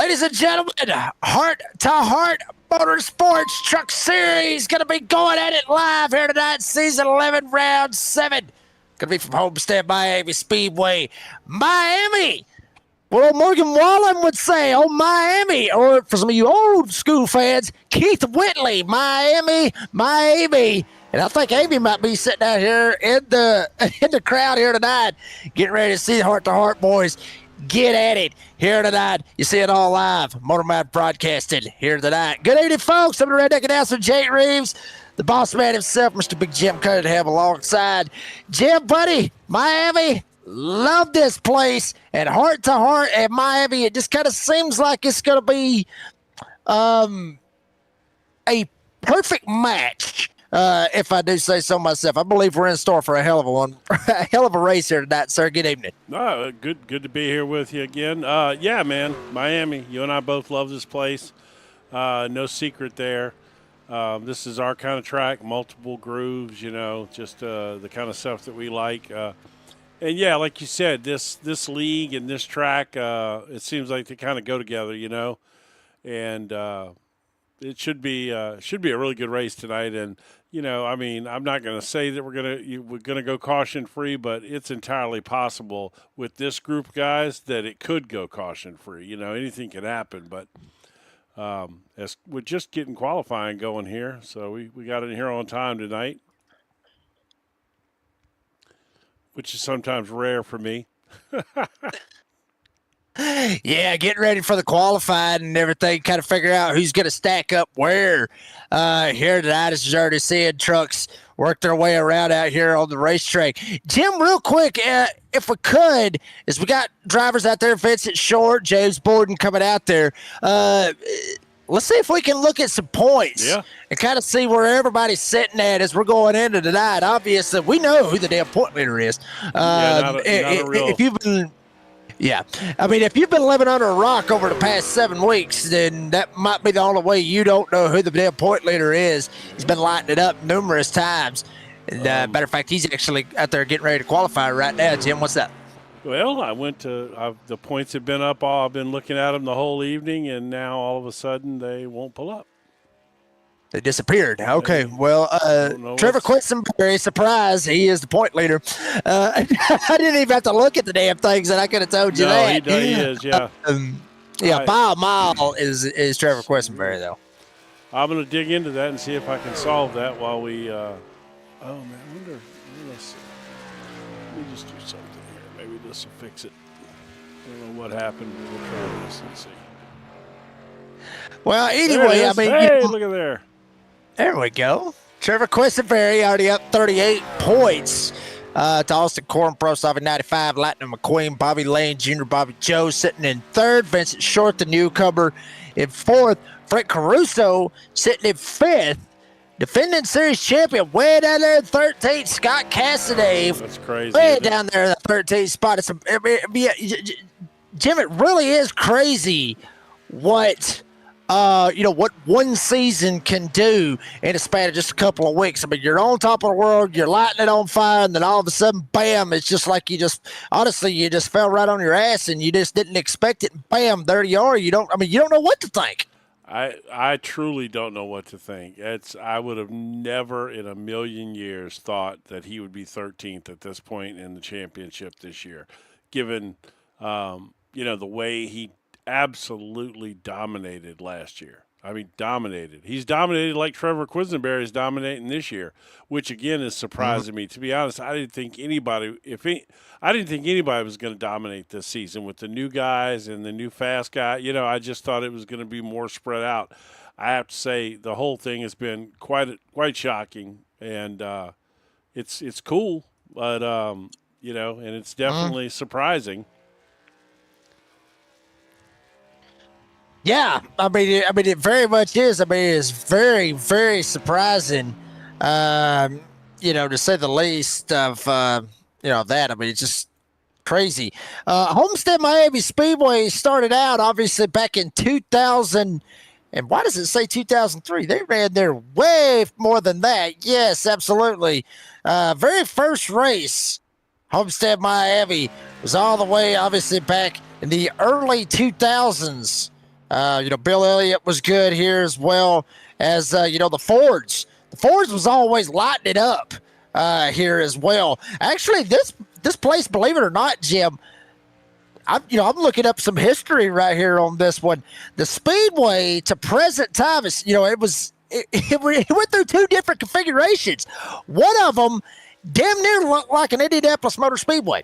Ladies and gentlemen, Heart to Heart Motorsports Truck Series going to be going at it live here tonight, Season 11, Round 7. Going to be from Homestead-Miami Speedway, Miami. Well, Morgan Wallen would say, oh, Miami, or for some of you old school fans, Keith Whitley, Miami. And I think Amy might be sitting out here in the crowd here tonight, getting ready to see Heart to Heart boys get at it here tonight. You see it all live. Motor Mouth broadcasting here tonight. Good evening, folks. I'm the Redneck announcer, Jay Reeves, the boss man himself, Mr. Big Jim Cunningham, alongside Jim, buddy, Miami. Love this place. And Heart to Heart at Miami, it just kind of seems like it's going to be a perfect match. If I do say so myself. I believe we're in store for a hell of a one, a hell of a race here tonight, sir. Good evening. Good to be here with you again. Yeah, man, Miami. You and I both love this place. No secret there. This is our kind of track, multiple grooves. You know, just the kind of stuff that we like. And yeah, like you said, this league and this track, it seems like they kind of go together. You know, and it should be a really good race tonight. And you know, I mean, I'm not going to say that we're gonna go caution free, but it's entirely possible with this group of guys that it could go caution free. You know, anything can happen. But as we're just getting qualifying going here, so we got in here on time tonight, which is sometimes rare for me. Yeah, getting ready for the qualifying and everything, kind of figure out who's going to stack up where here tonight, as you're already seeing trucks work their way around out here on the racetrack. Jim, real quick, if we could, as we got drivers out there, Vincent Short, James Borden coming out there, let's see if we can look at some points and kind of see where everybody's sitting at as we're going into tonight. Obviously, we know who the damn point leader is. If you've been... Yeah. I mean, if you've been living under a rock over the past 7 weeks, then that might be the only way you don't know who the damn point leader is. He's been lighting it up numerous times. And matter of fact, he's actually out there getting ready to qualify right now. Jim, what's that? Well, I went to the points have been up. I've been looking at them the whole evening, and now all of a sudden they won't pull up. They disappeared. Okay, well, Trevor Quisenberry, surprise, he is the point leader. I didn't even have to look at the damn things, and I could have told you that. He is, yeah. By a mile is Trevor Quisenberry, though. I'm going to dig into that and see if I can solve that while we oh, man, I wonder. Let me just do something here. Maybe this will fix it. I don't know what happened. We'll try this and see. Well, anyway, I mean. Hey, look at there. There we go. Trevor Quisenberry already up 38 points to Austin Corum, Pro Stock 95, Lightning McQueen, Bobby Lane Jr., Bobby Joe sitting in third, Vincent Short, the newcomer, in fourth, Frank Caruso sitting in fifth, defending series champion way down there in 13th, Scott Cassidy. That's crazy. Way down there in the 13th spot. Jim, it really is crazy what what one season can do in a span of just a couple of weeks. I mean, you're on top of the world, you're lighting it on fire, and then all of a sudden, bam, it's just like you just fell right on your ass and you just didn't expect it. And bam, there you are. You don't know what to think. I truly don't know what to think. I would have never in a million years thought that he would be 13th at this point in the championship this year, given, the way he absolutely dominated last year. I mean, dominated. He's dominated like Trevor Quisenberry is dominating this year, which again is surprising me. To be honest, I didn't think anybody was going to dominate this season with the new guys and the new fast guy. You know, I just thought it was going to be more spread out. I have to say the whole thing has been quite shocking, and it's cool, but and it's definitely surprising. Yeah, I mean, it very much is. I mean, it's very, very surprising, to say the least of, that. I mean, it's just crazy. Homestead-Miami Speedway started out, obviously, back in 2000. And why does it say 2003? They ran there way more than that. Yes, absolutely. Very first race, Homestead-Miami, was all the way, obviously, back in the early 2000s. Bill Elliott was good here as well as the Fords. The Fords was always lighting it up here as well. Actually, this place, believe it or not, Jim, I'm looking up some history right here on this one. The Speedway to present time is, it went through two different configurations. One of them damn near looked like an Indianapolis Motor Speedway.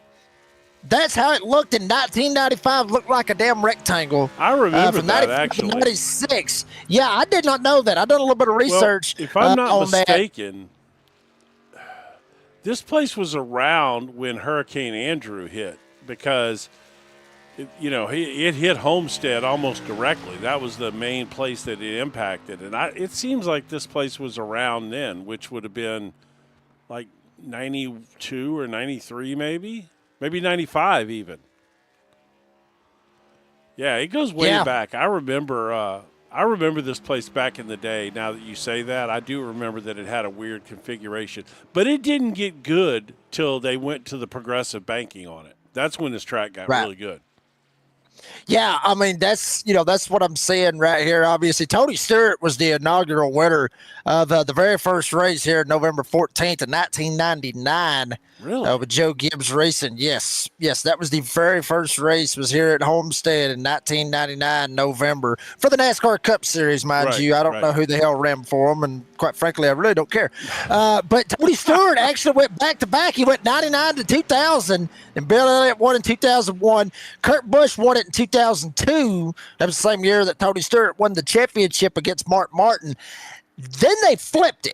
That's how it looked in 1995. Looked like a damn rectangle. I remember from that, 95 actually. to 96. Yeah, I did not know that. I done a little bit of research. If I'm not on mistaken, this place was around when Hurricane Andrew hit because, it hit Homestead almost directly. That was the main place that it impacted. And it seems like this place was around then, which would have been like 92 or 93 maybe 95 even. Yeah, it goes way back. I remember this place back in the day. Now that you say that, I do remember that it had a weird configuration. But it didn't get good till they went to the progressive banking on it. That's when this track got really good. Yeah, I mean, that's what I'm seeing right here. Obviously, Tony Stewart was the inaugural winner of the very first race here, November 14th of 1999. Really? With Joe Gibbs Racing. Yes, that was the very first race. Was here at Homestead in 1999 November for the NASCAR Cup Series, mind you. I don't know who the hell ran for them, and quite frankly, I really don't care. But Tony Stewart actually went back to back. He went 99 to 2000, and Bill Elliott won in 2001. Kurt Busch won it in 2002. That was the same year that Tony Stewart won the championship against Mark Martin. Then they flipped it.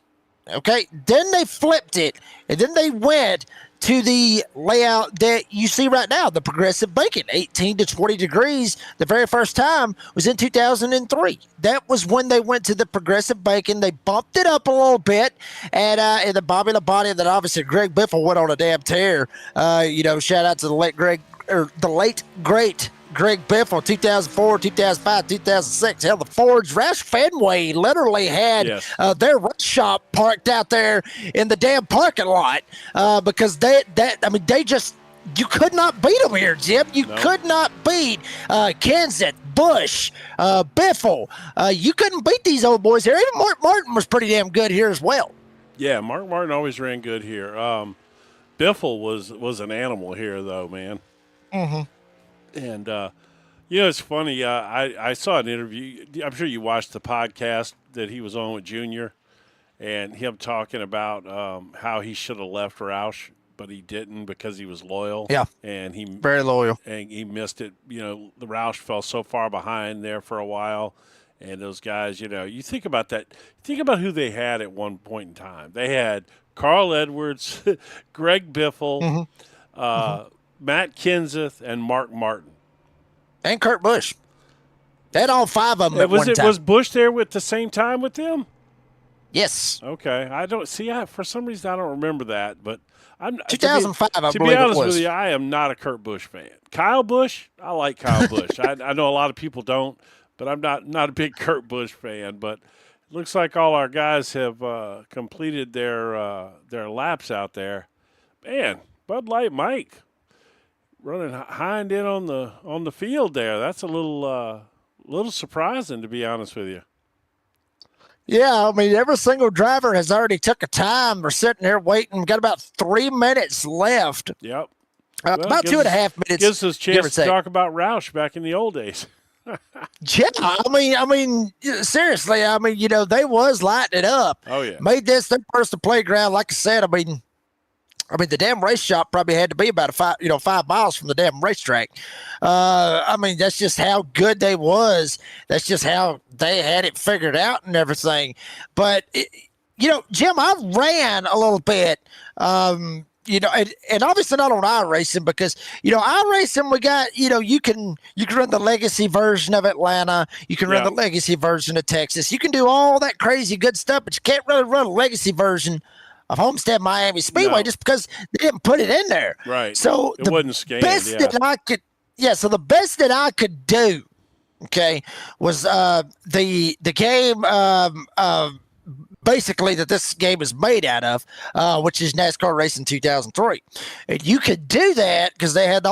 Okay, then they flipped it, and then they went to the layout that you see right now, the progressive banking, 18 to 20 degrees. The very first time was in 2003. That was when they went to the progressive banking. They bumped it up a little bit, and in the Bobby Labonte, that obviously Greg Biffle went on a damn tear. Shout out to the late great Greg Biffle, 2004, 2005, 2006. Hell, the Fords, Roush Fenway literally had their race shop parked out there in the damn parking lot because you could not beat them here, Jim. You could not beat Kenseth, Busch, Biffle. You couldn't beat these old boys here. Even Mark Martin was pretty damn good here as well. Yeah, Mark Martin always ran good here. Biffle was an animal here, though, man. Mm-hmm. And, it's funny. I saw an interview. I'm sure you watched the podcast that he was on with Junior and him talking about how he should have left Roush, but he didn't because he was loyal. Yeah. And he very loyal. And he missed it. The Roush fell so far behind there for a while. And those guys, you think about that. Think about who they had at one point in time. They had Carl Edwards, Greg Biffle, Matt Kenseth, and Mark Martin. And Kurt Busch. They had all five of them at one time. Was Busch there at the same time with them? Yes. Okay. I don't see. For some reason, I don't remember that. But 2005, I believe it was. To be honest with you, I am not a Kurt Busch fan. Kyle Busch, I like Kyle Busch. I know a lot of people don't, but I'm not a big Kurt Busch fan. But it looks like all our guys have completed their laps out there. Man, Bud Light Mike running hind in on the field there. That's a little surprising, to be honest with you. Yeah, I mean, every single driver has already took a time. We're sitting here waiting. Got about 3 minutes left. Yep. About 2.5 minutes. Gives us a chance to talk about Roush back in the old days. Yeah, I mean, seriously, they was lighting it up. Oh yeah. Made this their personal playground. Like I said, I mean, the damn race shop probably had to be about 5 miles from the damn racetrack. That's just how good they was. That's just how they had it figured out and everything. But, Jim, I ran a little bit, and obviously not on iRacing because, iRacing, we got, you can run the legacy version of Atlanta. You can run the legacy version of Texas. You can do all that crazy good stuff, but you can't really run a legacy version of Homestead-Miami Speedway just because they didn't put it in there. Right. So it wasn't scanned. So the best that I could do, okay, was the game basically that this game is made out of, which is NASCAR Racing 2003. And you could do that because they had the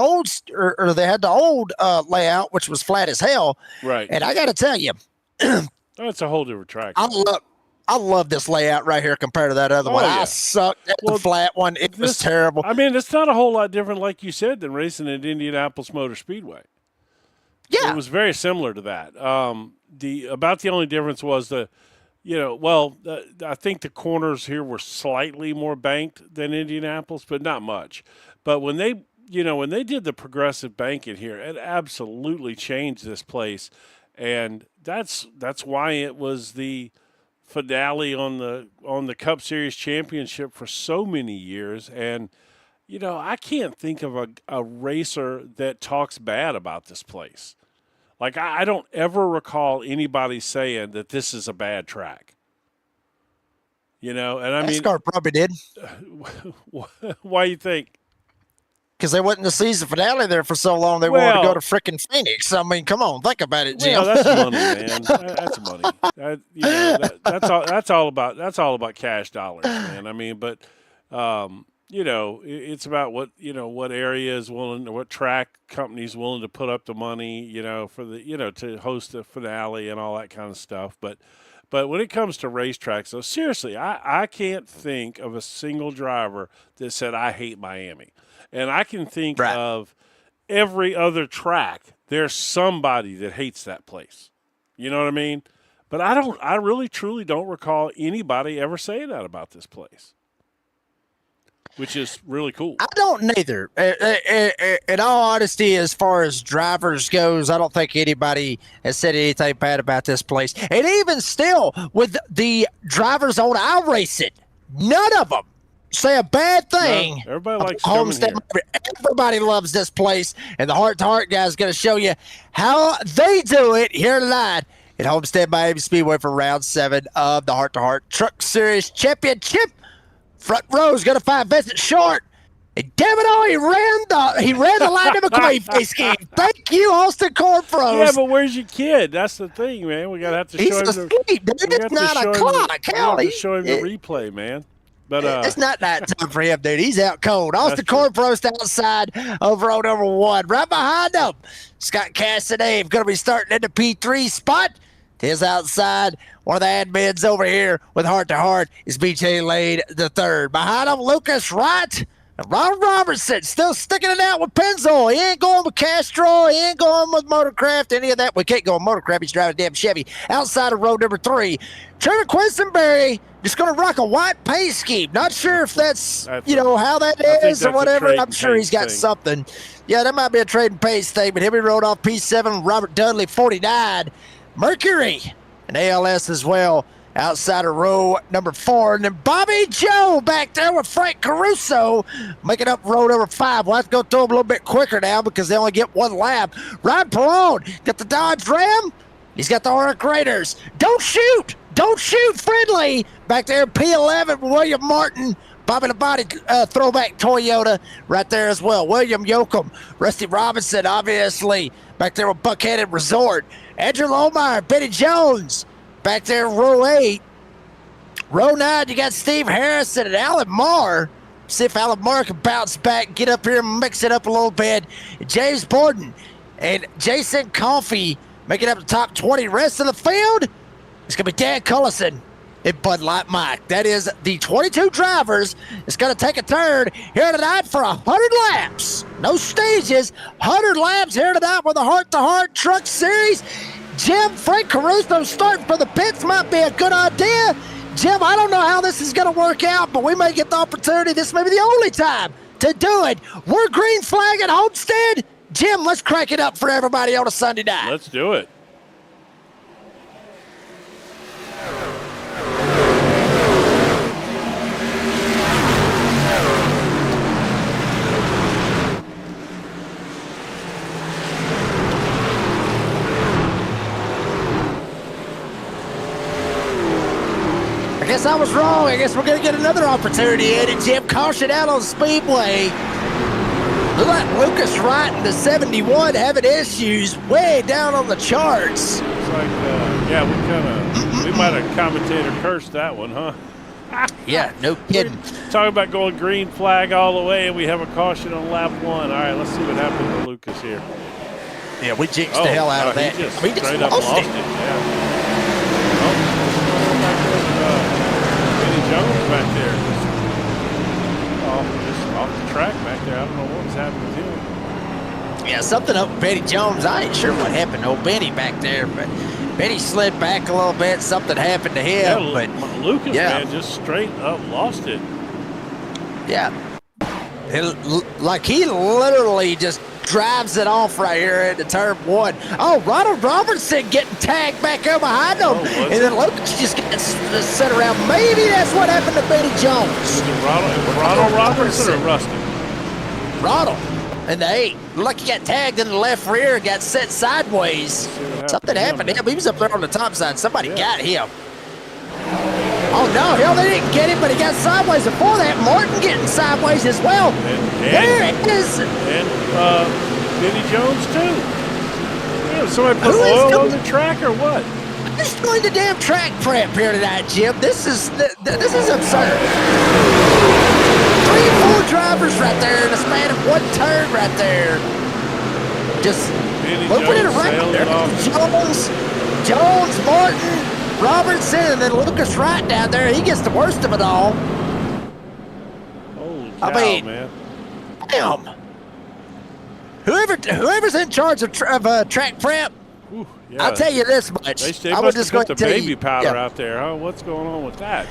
old layout, which was flat as hell. Right. And I got to tell you, That's a whole different track. I love this layout right here compared to that other one. Yeah. I sucked at the flat one. It was terrible. I mean, it's not a whole lot different, like you said, than racing at Indianapolis Motor Speedway. Yeah. It was very similar to that. About the only difference was I think the corners here were slightly more banked than Indianapolis, but not much. But when they did the progressive banking here, it absolutely changed this place, and that's why it was the finale on the Cup Series Championship for so many years. And I can't think of a racer that talks bad about this place. Like, I don't ever recall anybody saying that this is a bad track. And I mean, NASCAR probably did. Why you think? Because they wasn't the season finale there for so long, they wanted to go to frickin' Phoenix. I mean, come on, think about it, Jim. Well, that's money, man. That's money. That's all about cash dollars, man. I mean, but it's about what area is willing, what track company's willing to put up the money, for the to host the finale and all that kind of stuff. But when it comes to racetracks, though, seriously, I can't think of a single driver that said I hate Miami. And I can think of every other track. There's somebody that hates that place. You know what I mean? But I really, truly don't recall anybody ever saying that about this place, which is really cool. I don't neither. In all honesty, as far as drivers goes, I don't think anybody has said anything bad about this place. And even still, with the drivers on iRacing, none of them say a bad thing. No, everybody likes Homestead. Everybody loves this place, and the Heart to Heart guy is going to show you how they do it here tonight at Homestead-Miami Speedway for round 7 of the Heart to Heart Truck Series Championship. Front row is going to find Vincent Short. And damn it all, he ran the line of a clay face game. Thank you, Austin Cornfrost. Yeah, but where's your kid? That's the thing, man. We gotta have to show him. He's asleep, dude. It's 9 o'clock. Hell, we show him the replay, man. But it's not that time for him, dude. He's out cold. Austin Cornfrost outside over on number 1. Right behind him, Scott Cassidy going to be starting in the P3 spot. His outside, one of the admins over here with Heart to Heart is BJ Lane the third. Behind him, Lucas Wright. And Ronald Robertson still sticking it out with Pennzoil. He ain't going with Castro. He ain't going with Motorcraft, any of that. We can't go with Motorcraft. He's driving a damn Chevy. Outside of row number 3, Trevor Quisenberry just going to rock a white paint scheme. Not sure if that's how that is or whatever. I'm sure he's got something. Yeah, that might be a trading paint thing, but he'll be rolled off P7. Robert Dudley, 49. Mercury, and ALS as well. Outside of row number 4. And then Bobby Joe back there with Frank Caruso making up row number 5. We'll have to go through them a little bit quicker now because they only get one lap. Ryan Perone got the Dodge Ram. He's got the Auric Raiders. Don't shoot friendly. Back there, P11, William Martin. Bobby Labonte throwback Toyota right there as well. William Yoakum, Rusty Robinson, obviously, back there with Buckhead Resort. Andrew Lohmeyer, Benny Jones. Back there, row 8. Row 9, you got Steve Harrison and Alan Marr. See if Alan Marr can bounce back, get up here and mix it up a little bit. James Borden and Jason Coffey making up the top 20. Rest of the field, it's going to be Dan Cullison and Bud Light Mike. That is the 22 drivers. It's going to take a turn here tonight for 100 laps. No stages, 100 laps here tonight with the Heart to Heart Truck Series. Jim, Frank Caruso starting for the pits might be a good idea. Jim, I don't know how this is going to work out, but we may get the opportunity. This may be the only time to do it. We're green flag at Homestead. Jim, let's crank it up for everybody on a Sunday night. Let's do it. I guess I was wrong. I guess we're going to get another opportunity in it, Jim. Caution out on Speedway. Look like Lucas Wright in the 71 having issues way down on the charts. It's like, we kind of we might have commentator cursed that one, huh? Yeah, no kidding. Talking about going green flag all the way, and we have a caution on lap 1. All right, let's see what happened to Lucas here. Yeah, we jinxed the hell out of that. He just We just straight up lost it. Yeah. Benny Jones back there. Just off the track back there. I don't know what was happening with him. Yeah, something up with Benny Jones. I ain't sure what happened to old Benny back there, but Benny slid back a little bit. Something happened to him. But Lucas, man, just straight up lost it. Yeah. Like he literally just drives it off right here into turn 1. Oh, Ronald Robertson getting tagged back up behind him. And then Lucas just getting set around. Maybe that's what happened to Benny Jones. Was it Ronald Robertson or Rustin? Ronald in the 8. Looked like he got tagged in the left rear, got set sideways. Something happened to him. He was up there on the top side. Somebody got him. Oh, no, hell, they didn't get him, but he got sideways before that. Martin getting sideways as well. There it is. And Benny Jones, too. Yeah, somebody put oil on the track or what? Who's doing the damn track prep here tonight, Jim? This is absurd. 3 or 4 drivers right there in the span of 1 turn right there. Just moving it around there. Jones, Martin, Robertson, and then Lucas Wright down there. He gets the worst of it all. Holy cow, man. Damn. Whoever's in charge of track prep, I'll tell you this much. They must have put the baby powder out there, huh? What's going on with that?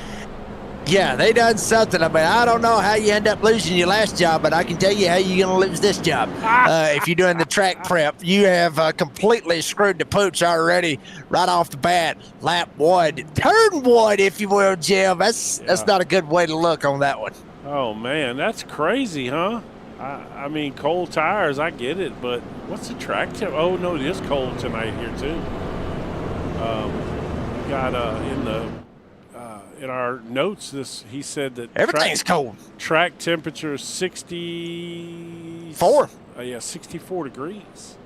Yeah, they done something. I mean, I don't know how you end up losing your last job, but I can tell you how you're going to lose this job. If you're doing the track prep, you have completely screwed the pooch already right off the bat. Lap 1, turn 1, if you will, Jim. That's not a good way to look on that one. Oh, man, that's crazy, huh? I mean, cold tires, I get it, but what's the track temp? Oh, no, it is cold tonight here, too. We got in our notes, he said that everything's cold. Track temperature is 64. 64 degrees.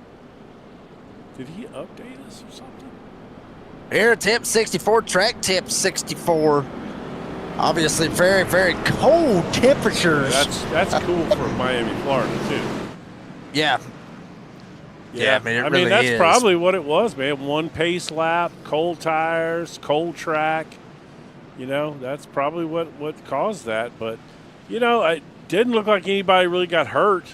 Did he update us or something? Air temp 64, track temp 64. Obviously, very, very cold temperatures. That's cool for Miami, Florida, too. Yeah. Yeah, I mean, that's probably what it was, man. 1 pace lap, cold tires, cold track. You know, that's probably what caused that. But, you know, it didn't look like anybody really got hurt.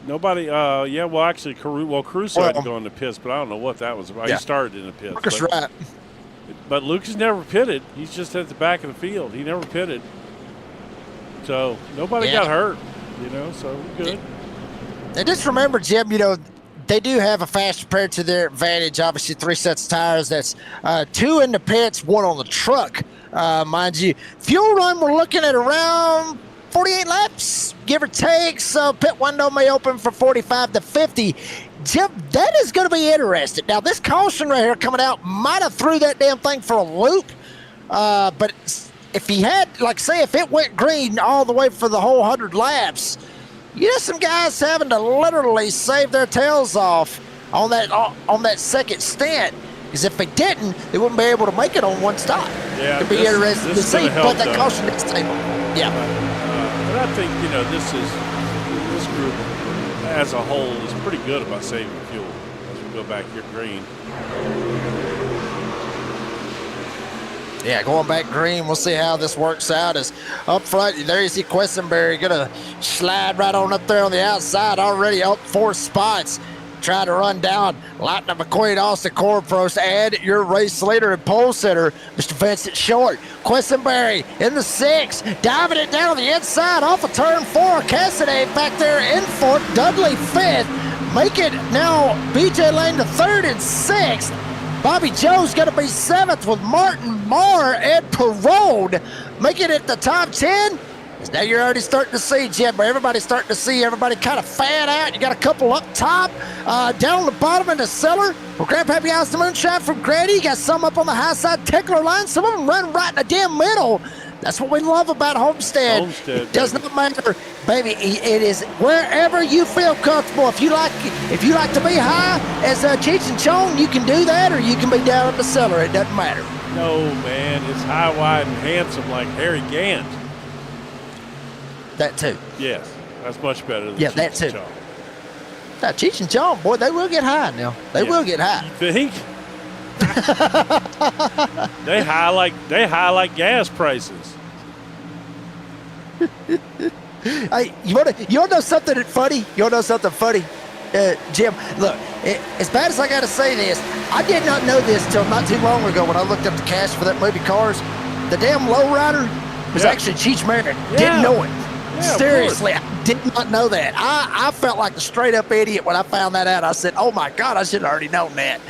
Nobody, actually, Caruso had to go in the pits, but I don't know what that was about. Yeah. He started in the pits. Lucas right. But Lucas never pitted. He's just at the back of the field. He never pitted. So nobody got hurt, you know, so we're good. And just remember, Jim, you know, they do have a fast compared to their advantage. Obviously, 3 sets of tires. That's 2 in the pits, 1 on the truck. Mind you, fuel run, we're looking at around 48 laps, give or take. So pit window may open for 45 to 50. Jim, that is going to be interesting. Now, this caution right here coming out might have threw that damn thing for a loop. But if he had, like, say, if it went green all the way for the whole 100 laps, you know, some guys having to literally save their tails off on that second stint. Because if they didn't, they wouldn't be able to make it on 1 stop. Yeah, it'd be interesting to see what that caution is table. Yeah. But I think, you know, this group as a whole is pretty good about saving fuel as we go back here green. Yeah, going back green, we'll see how this works out. As up front, there you see Questenberry going to slide right on up there on the outside, already up 4 spots. Try to run down Lightning McQueen, Austin Corpros, and your race leader and pole sitter, Mr. Vincent Short. Questenberry in the 6, diving it down on the inside off of turn 4. Cassidy back there in 4th, Dudley 5th. Make it now BJ Lane to 3rd and 6th. Bobby Joe's going to be 7th with Martin Marr and Perrone making it the top 10. Now you're already starting to see, Jim, everybody's starting to see everybody kind of fan out. You got a couple up top, down on the bottom in the cellar. Well, Grandpappy House, the Moonshine from Grady. You got some up on the high side Tickler line. Some of them run right in the damn middle. That's what we love about Homestead. It does not matter, baby. It is wherever you feel comfortable. If you like to be high as Cheech and Chong, you can do that, or you can be down in the cellar. It doesn't matter. No, man, it's high, wide, and handsome like Harry Gant. That too. Yes, that's much better than Yeah, Cheech that too. and Chong. Now, Cheech and Chong, boy, they will get high now. They will get high. You think? they high like gas prices. Hey, you wanna know something funny? You wanna know something funny? Jim, look, as bad as I gotta say this, I did not know this till not too long ago when I looked up the cash for that movie Cars. The damn lowrider was actually Cheech Marin. Didn't know it. Yeah, seriously, I did not know that. I felt like a straight up idiot when I found that out. I said, "Oh my God, I should have already known that."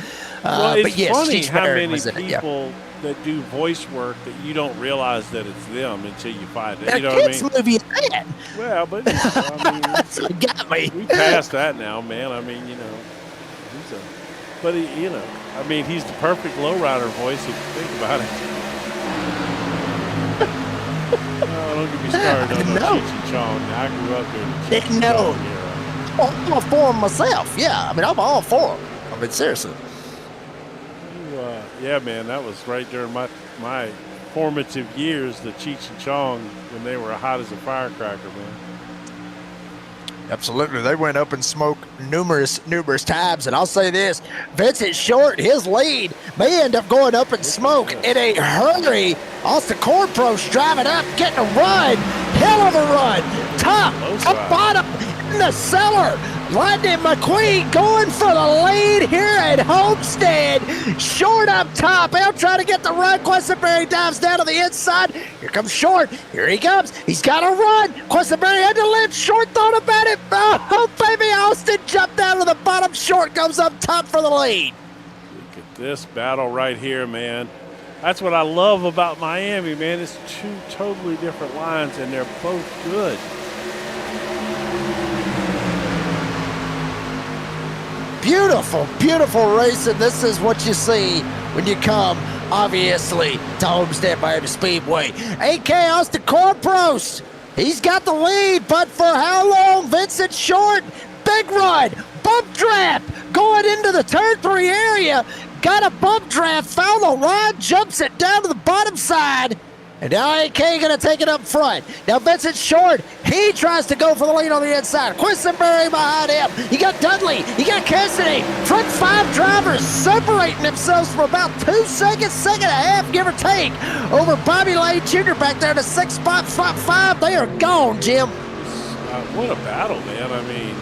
Well, it's but yes, funny Cheech how Marin many was in it, yeah. people that do voice work that you don't realize that it's them until you find it. You know a what I kids mean? movie, that. Well, but I mean, That's what got me. we passed that now, man. I mean, you know, you know, I mean, he's the perfect lowrider voice if you think about it. No, don't get me started on no Cheech and Chong. I grew up in the Cheech and Chong era. I'm all for him myself. Yeah, I mean, I'm all for him. I mean, seriously. Yeah, man, that was right during my formative years, the Cheech and Chong, when they were hot as a firecracker, man. Absolutely. They went up in smoke numerous times. And I'll say this, Vincent Short, his lead may end up going up in smoke in a hurry. Austin Cornpro's driving up, getting a run. Hell of a run. Top bottom, in the cellar. Lightning McQueen going for the lead here at Homestead. Short up top. Out trying to get the run. Questenberry dives down to the inside. Here comes Short. Here he comes. He's got a run. Questenberry had to lift. Short thought about it. Oh, baby, Austin jumped down to the bottom. Short goes up top for the lead. Look at this battle right here, man. That's what I love about Miami, man. It's two totally different lines, and they're both good. Beautiful, beautiful racing. This is what you see when you come, obviously, to Homestead-Miami Speedway. AK Austin Cornprost, he's got the lead, but for how long? Vincent Short, big run, bump draft, going into the turn 3 area. Got a bump draft, found the rod, jumps it down to the bottom side. And now AK going to take it up front. Now Vincent Short, he tries to go for the lead on the inside. Questenberry behind him. You got Dudley. You got Cassidy. Front 5 drivers separating themselves for about 2 seconds, second and a half, give or take. Over Bobby Lane Jr. back there to 6 spot, front 5. They are gone, Jim. What a battle, man. I mean,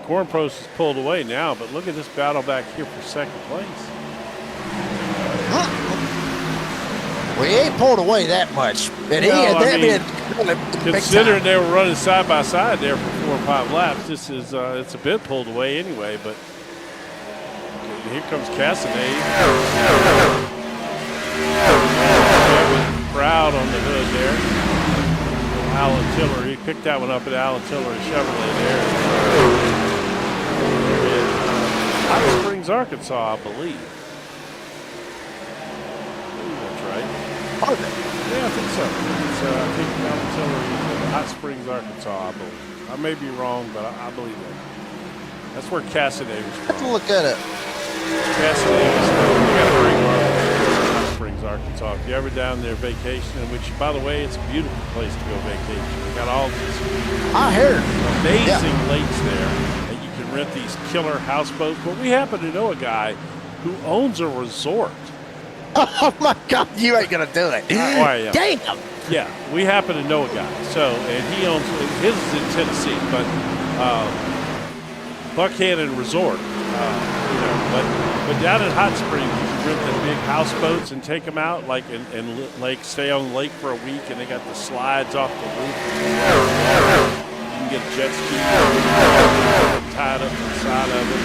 Cornprost is pulled away now, but look at this battle back here for second place. We ain't pulled away that much. And considering they were running side by side there for 4 or 5 laps, this is it's a bit pulled away anyway. But here comes Cassidy. Proud on the hood there. Alan Tiller, he picked that one up at Alan Tiller and Chevrolet there. Hot Springs, Arkansas, I believe. Yeah, I think so. It's, I think Alan Tiller is Hot Springs, Arkansas, I believe. I may be wrong, but I believe that. That's where Cassidy was from. Let's look at it. Cassidy was from, we got a great Hot Springs, Arkansas. If you're ever down there vacationing, which, by the way, it's a beautiful place to go vacation. We got all these amazing lakes there, and you can rent these killer houseboats. But we happen to know a guy who owns a resort. Oh my God, you ain't gonna do it. Yeah. Damn. Yeah, we happen to know a guy. So, and he owns, his is in Tennessee, but Buckhannon Resort, but down in Hot Springs, you can rent the big houseboats and take them out, like, and stay on the lake for a week, and they got the slides off the roof. You can get a jet ski tied up to the side of it.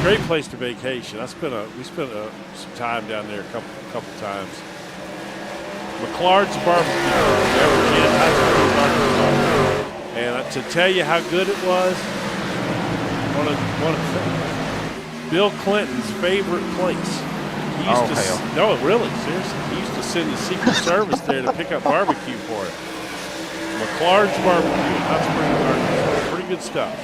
Great place to vacation. We spent some time down there a couple times. McLard's Barbecue, and to tell you how good it was, one of Bill Clinton's favorite place. He used no, really, seriously. He used to send the Secret Service there to pick up barbecue for him. McLard's Barbecue, Hot Springs, Arkansas. Pretty good stuff.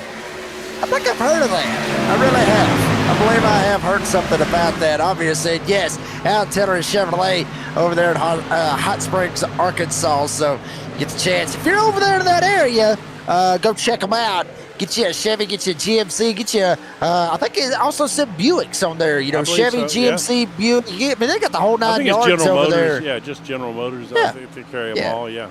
I think I've heard of that. I really have. believe I have heard something about that. Obviously, yes, Al Taylor Chevrolet over there in Hot Springs, Arkansas. So get the chance. If you're over there in that area, go check them out. Get you a Chevy, get you a GMC, get you I think it also said Buicks on there. You know, Chevy, so, GMC, yeah. Buick. I mean, they got the whole 9 I think yards it's General over Motors. there. Yeah, just General Motors. Yeah. I think they carry them all, yeah.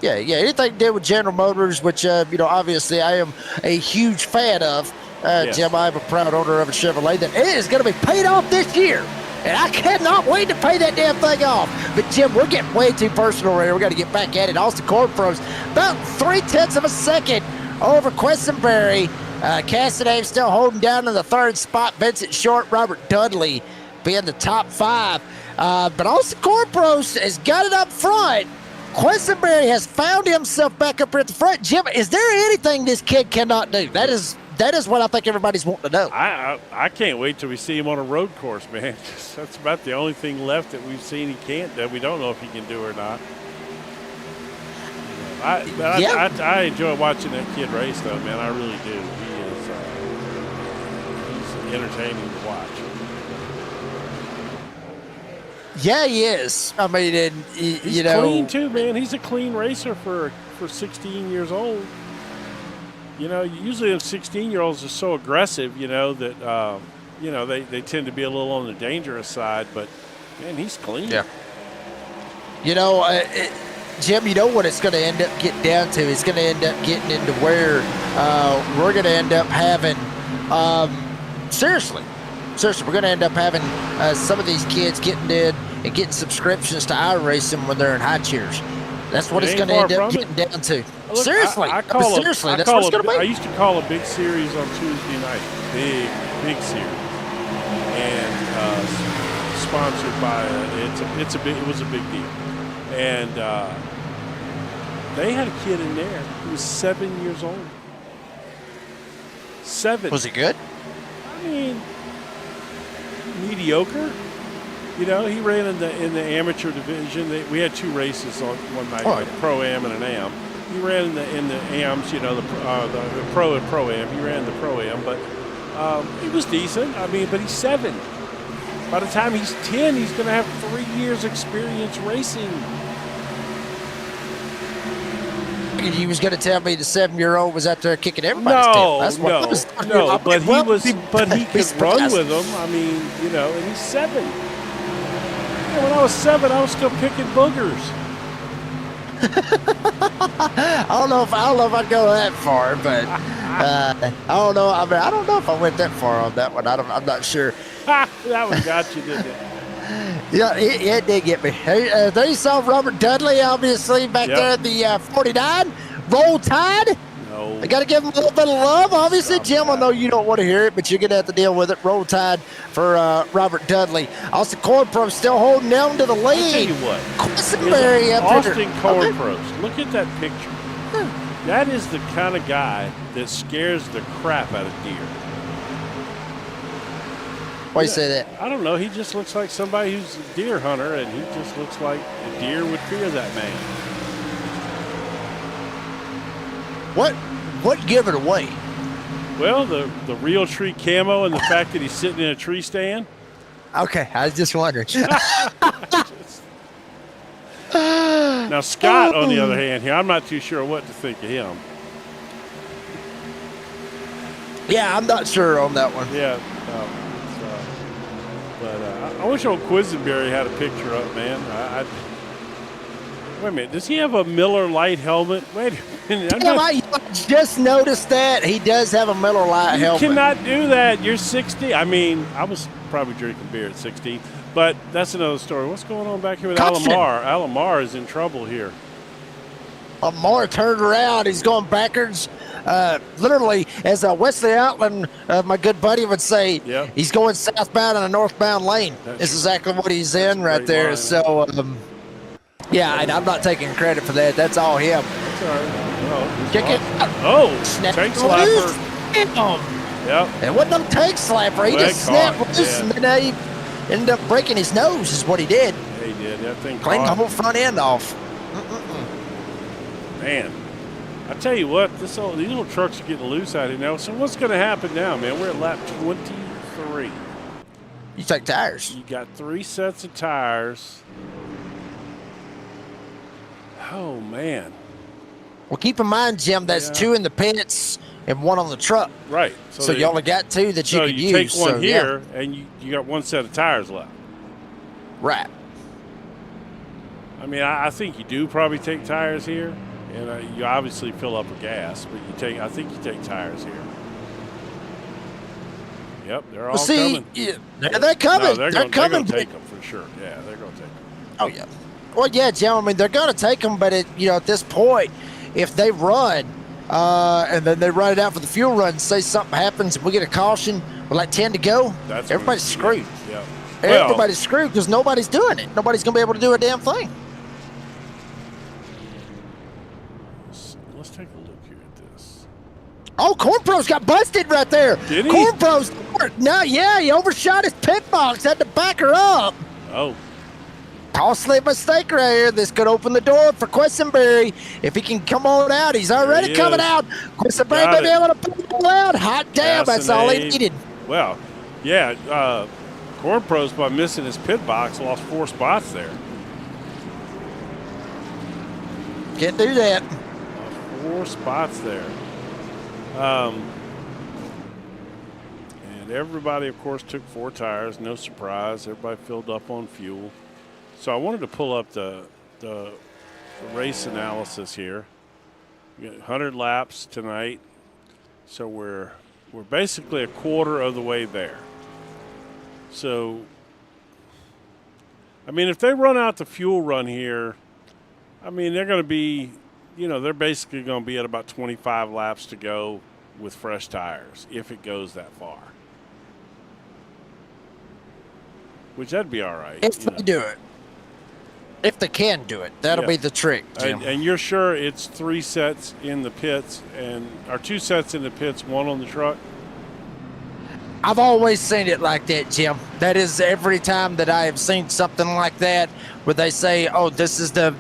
Yeah, anything to do with General Motors, which, obviously I am a huge fan of. Yes. Jim, I'm a proud owner of a Chevrolet that is going to be paid off this year. And I cannot wait to pay that damn thing off. But, Jim, we're getting way too personal right here. We've got to get back at it. Austin Corn Pros, about 0.3 of a second over Quessenberry. Cassidy still holding down in the third spot. Vincent Short, Robert Dudley being the top 5. But Austin Corn Pros has got it up front. Quessenberry has found himself back up here at the front. Jim, is there anything this kid cannot do? That is what I think everybody's wanting to know. I can't wait till we see him on a road course, man. That's about the only thing left that we've seen he can't do. We don't know if he can do or not. I enjoy watching that kid race, though, man. I really do. He's entertaining to watch. Yeah, he is. I mean, and, he's clean too, man. He's a clean racer for 16 years old. You know, usually those 16-year-olds are so aggressive, that they tend to be a little on the dangerous side. But man, he's clean. Yeah. Jim, you know what it's going to end up getting down to? It's going to end up getting into where we're going to end up having, seriously, we're going to end up having some of these kids getting in and getting subscriptions to iRacing when they're in high chairs. That's what it's going to end up getting down to. Look, seriously, that's what it's going to be. I used to call a big series on Tuesday night, big series, and sponsored by it was a big deal, and they had a kid in there who was 7 years old. 7. Was he good? I mean, mediocre. He ran in the amateur division. We had 2 races on one night, like a pro-am and an am. He ran in the AMs, the pro and pro-am. He ran the pro-am, but he was decent. I mean, but he's 7. By the time he's 10, he's going to have 3 years experience racing. He was going to tell me the 7-year-old was out there kicking everybody's tail. That's what I was talking about. But he could run with them. I mean, and he's 7. When I was 7, I was still picking boogers. I don't know if I'd go that far, but I don't know. I mean, I don't know if I went that far on that one. I'm not sure. That one got you, didn't it? Yeah, it did get me. There you saw Robert Dudley, obviously, back there at the 49. Roll Tide. No. I got to give him a little bit of love. Obviously, Jim, I know you don't want to hear it, but you're going to have to deal with it. Roll Tide for Robert Dudley. Austin Corn Pros still holding down to the lead. I'll tell you what. Quessenberry up Austin Corn Pros. Look at that picture. That is the kind of guy that scares the crap out of deer. Why do you say that? I don't know. He just looks like somebody who's a deer hunter, and he just looks like a deer would fear that man. What give it away? Well, the real tree camo and the fact that he's sitting in a tree stand. Okay, I was just wondering. Now, Scott, on the other hand, here, I'm not too sure what to think of him. Yeah, I'm not sure on that one. Yeah, but I wish old Quisenberry had a picture up, man. Wait a minute, does he have a Miller Lite helmet? Wait a minute. I just noticed that. He does have a Miller Lite helmet. You cannot do that. You're 60. I mean, I was probably drinking beer at 16, but that's another story. What's going on back here with Alomar? Alomar is in trouble here. Lamar turned around. He's going backwards. Literally, as Wesley Outland, my good buddy, would say, he's going southbound in a northbound lane. That's exactly what he's in right there. Line, so, yeah, and I'm not taking credit for that. That's all him. That's all right. Well, kick it. Oh, snap tank slapper. Yep. It wasn't no tank slapper. He just snapped loose, and then he ended up breaking his nose is what he did. Yeah, he did. That thing cleaned the whole front end off. Man, I tell you what, these little trucks are getting loose out here now. So what's going to happen now, man? We're at lap 25. three. You take tires. You got 3 sets of tires. Oh, man. Well, keep in mind, Jim, that's 2 in the pits and 1 on the truck. Right. So you only got 2 that you can use. So you take one here, and you got 1 set of tires left. Right. I mean, I think you do probably take tires here, and you obviously fill up with gas, but I think you take tires here. Yep, they're all coming. Yeah, they're coming. No, they're coming. They're going to take them for sure. Yeah, they're going to take them. Oh, yeah. Well, yeah, Jim, I mean, they're going to take them, but, at this point, if they run and then they run it out for the fuel run, say something happens and we get a caution with like 10 to go, everybody's screwed. Yeah. Everybody's screwed because nobody's doing it. Nobody's going to be able to do a damn thing. Let's take a look here at this. Oh, Corn Pro's got busted right there. Did he? Corn Pro's, no, yeah, he overshot his pit box, had to back her up. Oh. Costly mistake right here. This could open the door for Questenberry. If he can come on out, he's already coming out. Questenberry may be able to pull it out. Hot damn, that's all he needed. Well, yeah, Corn Pro's, by missing his pit box, lost 4 spots there. Can't do that. Lost 4 spots there. And everybody, of course, took 4 tires. No surprise. Everybody filled up on fuel. So I wanted to pull up the race analysis here. We got 100 laps tonight, so we're basically a quarter of the way there. So, I mean, if they run out the fuel run here, I mean, they're going to be, they're basically going to be at about 25 laps to go with fresh tires, if it goes that far. Which that'd be all right. If they do it. If they can do it, that'll be the trick, Jim. And you're sure it's 3 sets in the pits or 2 sets in the pits, 1 on the truck? I've always seen it like that, Jim. That is every time that I have seen something like that where they say, "Oh, this is the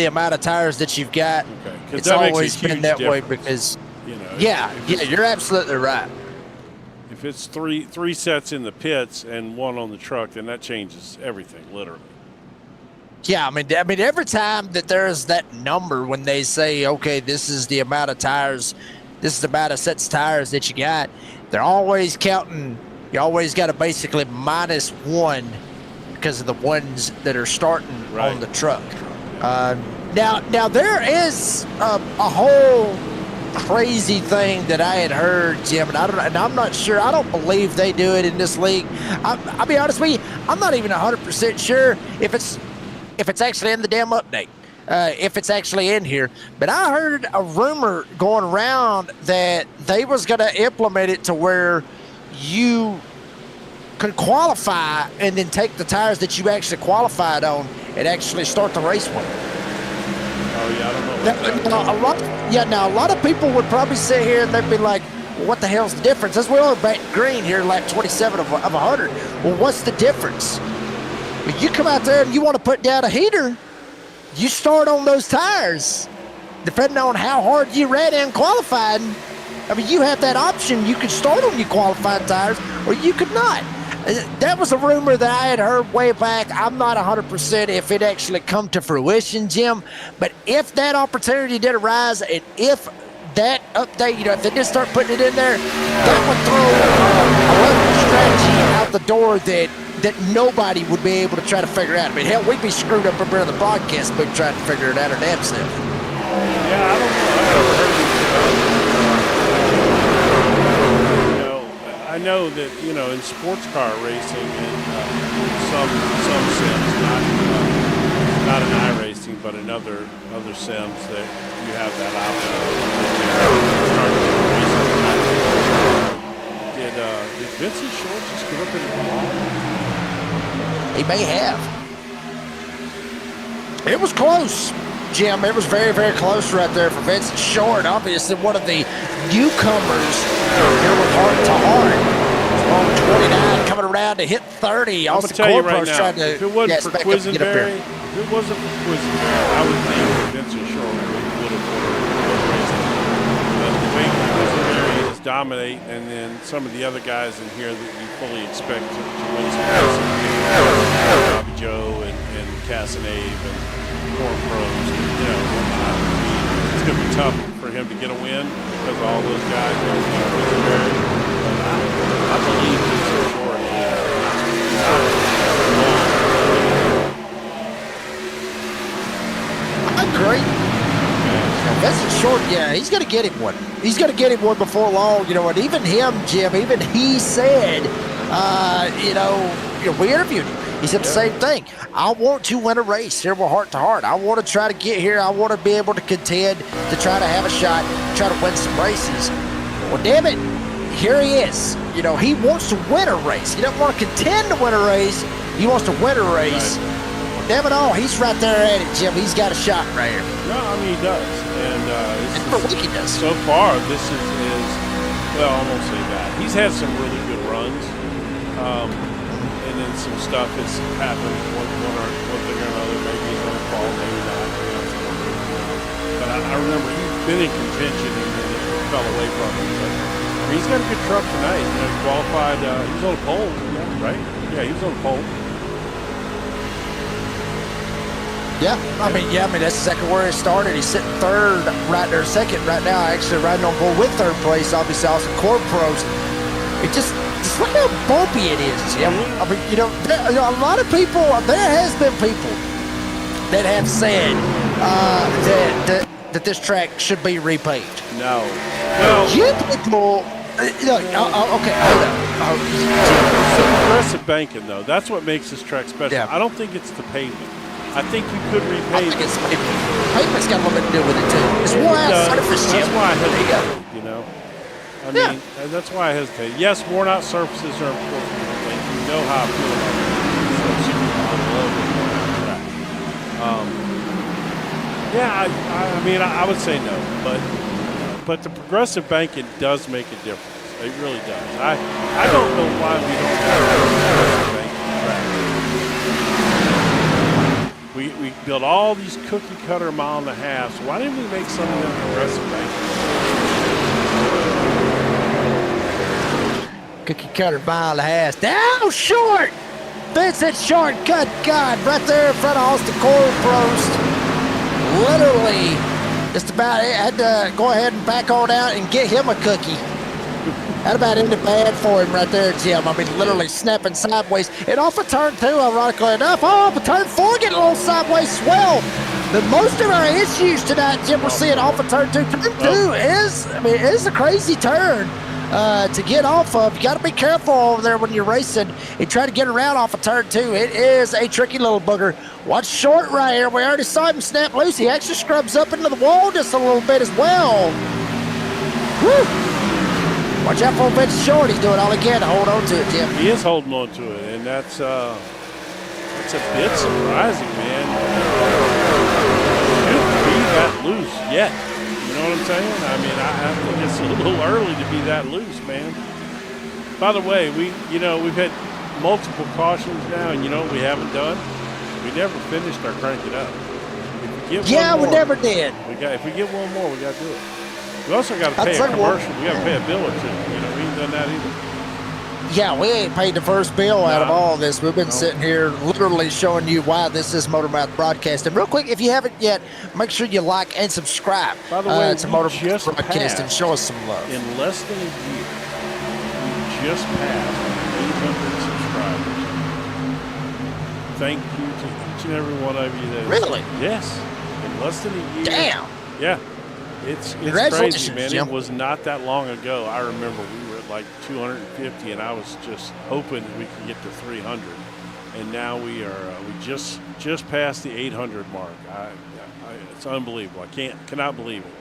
amount of tires that you've got." Okay. It's always been that way because, you're absolutely right. If it's three sets in the pits and 1 on the truck, then that changes everything, literally. Yeah, I mean, every time that there's that number when they say, okay, this is the amount of tires, this is the amount of sets of tires that you got, they're always counting. You always got to basically -1 because of the ones that are starting on the truck. Now there is a whole crazy thing that I had heard, Jim, and I'm not sure. I don't believe they do it in this league. I'll be honest with you. I'm not even 100% sure if it's actually in the damn update, if it's actually in here. But I heard a rumor going around that they was going to implement it to where you could qualify and then take the tires that you actually qualified on and actually start the race with. Oh, yeah, I don't know. Now, a lot of people would probably sit here and they'd be like, well, what the hell's the difference? As we're on batting green here, lap 27 of 100. Well, what's the difference? When you come out there and you want to put down a heater, you start on those tires. Depending on how hard you ran in qualifying, I mean, you have that option. You could start on your qualifying tires or you could not. That was a rumor that I had heard way back. I'm not 100% if it actually come to fruition, Jim. But if that opportunity did arise and if that update, if they did start putting it in there, that would throw a level of strategy out the door that nobody would be able to try to figure out. I mean, hell, we'd be screwed up over in the broadcast booth trying to figure it out our damn self. Yeah, I don't know. I've never heard of I know that, in sports car racing and some sims, not in iRacing, but in other sims, that you have that option. Did Vincent Short just give up in the ball? He may have. It was close, Jim. It was very, very close right there for Vincent Short. Obviously, one of the newcomers here with Heart to Heart. On 29, coming around to hit 30. I'm going to tell you right now, if it wasn't for Quisenberry, I would think that Vincent Short would have raced. But the way Quisenberry is dominate, and then some of the other guys in here that you fully expect to win some races, Bobby Joe and Casanave and Corn Pros, it's going to be tough for him to get a win because all those guys are very. I believe he's short. I agree. That's short. Yeah, he's going to get him one. He's going to get him one before long. And even him, Jim, even he said, we interviewed him. He said the same thing. I want to win a race here with Heart to Heart. I want to try to get here. I want to be able to contend, to try to have a shot, try to win some races. Well, damn it, here he is. He wants to win a race. He doesn't want to contend to win a race. He wants to win a race. Right. Well, damn it all, he's right there at it, Jim. He's got a shot right here. No, I mean, he does. And for a week he does. So far, this is well, I won't say that. He's had some really good runs. And then some stuff has happened, one thing or another. Maybe he's on a fall, maybe not. But I remember he's been in contention and then it fell away from him. But, he's got a good truck tonight. He qualified. He was on a pole, right? Yeah, he was on a pole. Yeah, I mean, that's exactly where it started. He's sitting third right there, second right now, actually riding on board with third place. Obviously, also Corn Pros. It just look how bumpy it is, Jim. I mean, a lot of people, there has been people that have said that this track should be repaved. No. Well, you people, okay, hold up. So progressive banking, though, that's what makes this track special. Yeah. I don't think it's the pavement. I think you could repave I think it's pavement's got a little bit to do with it, too. It's more out surface, Jim. That's why I hesitate, I mean, that's why I hesitate. Yes, worn out surfaces are important. You know how I feel about it. I would say no, but the progressive banking does make a difference. It really does. I don't know why we don't have progressive banking track. We built all these cookie cutter mile and a half. So why didn't we make some of them progressive banking? Cookie cutter mile and a half. Down short. Vincent Short, good God, right there in front of Austin Corn Pros. Literally, just about had to go ahead and back on out and get him a cookie. That about ended bad for him right there, Jim. I mean, literally snapping sideways. And off of turn 2, ironically enough. Oh, but turn 4 getting a little sideways swell. But most of our issues tonight, Jim, we're seeing off of turn 2. Turn 2 is a crazy turn to get off of. You got to be careful over there when you're racing and try to get around off of turn 2. It is a tricky little booger. Watch Short right here. We already saw him snap loose. He actually scrubs up into the wall just a little bit as well. Whew. Watch out for Vince Short. He's doing all he can to hold on to it, Jim. He is holding on to it, and that's a bit surprising, man. Shouldn't be that loose yet. You know what I'm saying? I mean, I think it's a little early to be that loose, man. By the way, we've had multiple cautions now, and you know what we haven't done? We never finished our crank it up. We never did. If we get one more, we got to do it. We also got to pay a commercial. We got to pay a bill or two. We ain't done that either. Yeah, we ain't paid the first bill out of all this. We've been sitting here literally showing you why this is Motormouth Broadcasting. Real quick, if you haven't yet, make sure you like and subscribe to Motormouth Broadcasting. Show us some love. In less than a year, we just passed 800 subscribers. Thank you to each and every one of you. Really? Yes. In less than a year. Damn. Yeah. It's crazy, man. Jim. It was not that long ago. I remember we were at like 250, and I was just hoping we could get to 300. And now we just passed the 800 mark. It's unbelievable. I cannot believe it.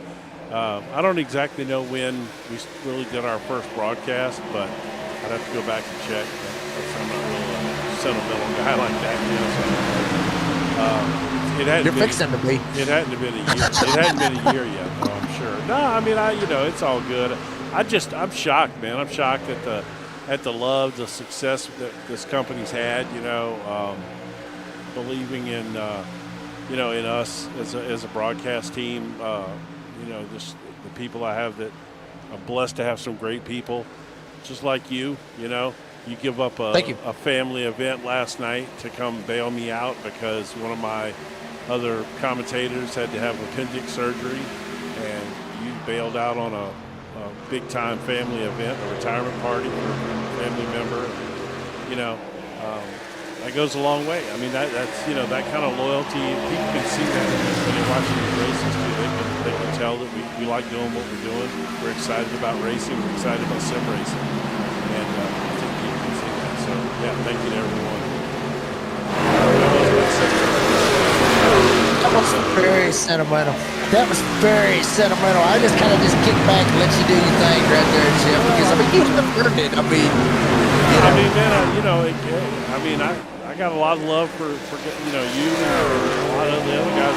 I don't exactly know when we really did our first broadcast, but I'd have to go back and check. I'm not really a sentimental guy like that, It hadn't been a year. It hadn't been a year yet, though, I'm sure. No, I mean, it's all good. I'm shocked, man. I'm shocked at the love, the success that this company's had. Believing in in us as a broadcast team. Just the people I have that I'm blessed to have some great people, just like you. You know, you give up a family event last night to come bail me out because one of my other commentators had to have appendix surgery, and you bailed out on a big-time family event, a retirement party for a family member. You know, that goes a long way. I mean, that's that kind of loyalty. People can see that when they're watching these races too. They can tell that we like doing what we're doing. We're excited about racing. We're excited about sim racing, and I think people can see that. So yeah, thank you to everyone. That was very sentimental. That was very sentimental. I just kind of kick back and let you do your thing right there, Jim. Because I mean, you earned it. I mean, man, I got a lot of love for you and a lot of the other guys.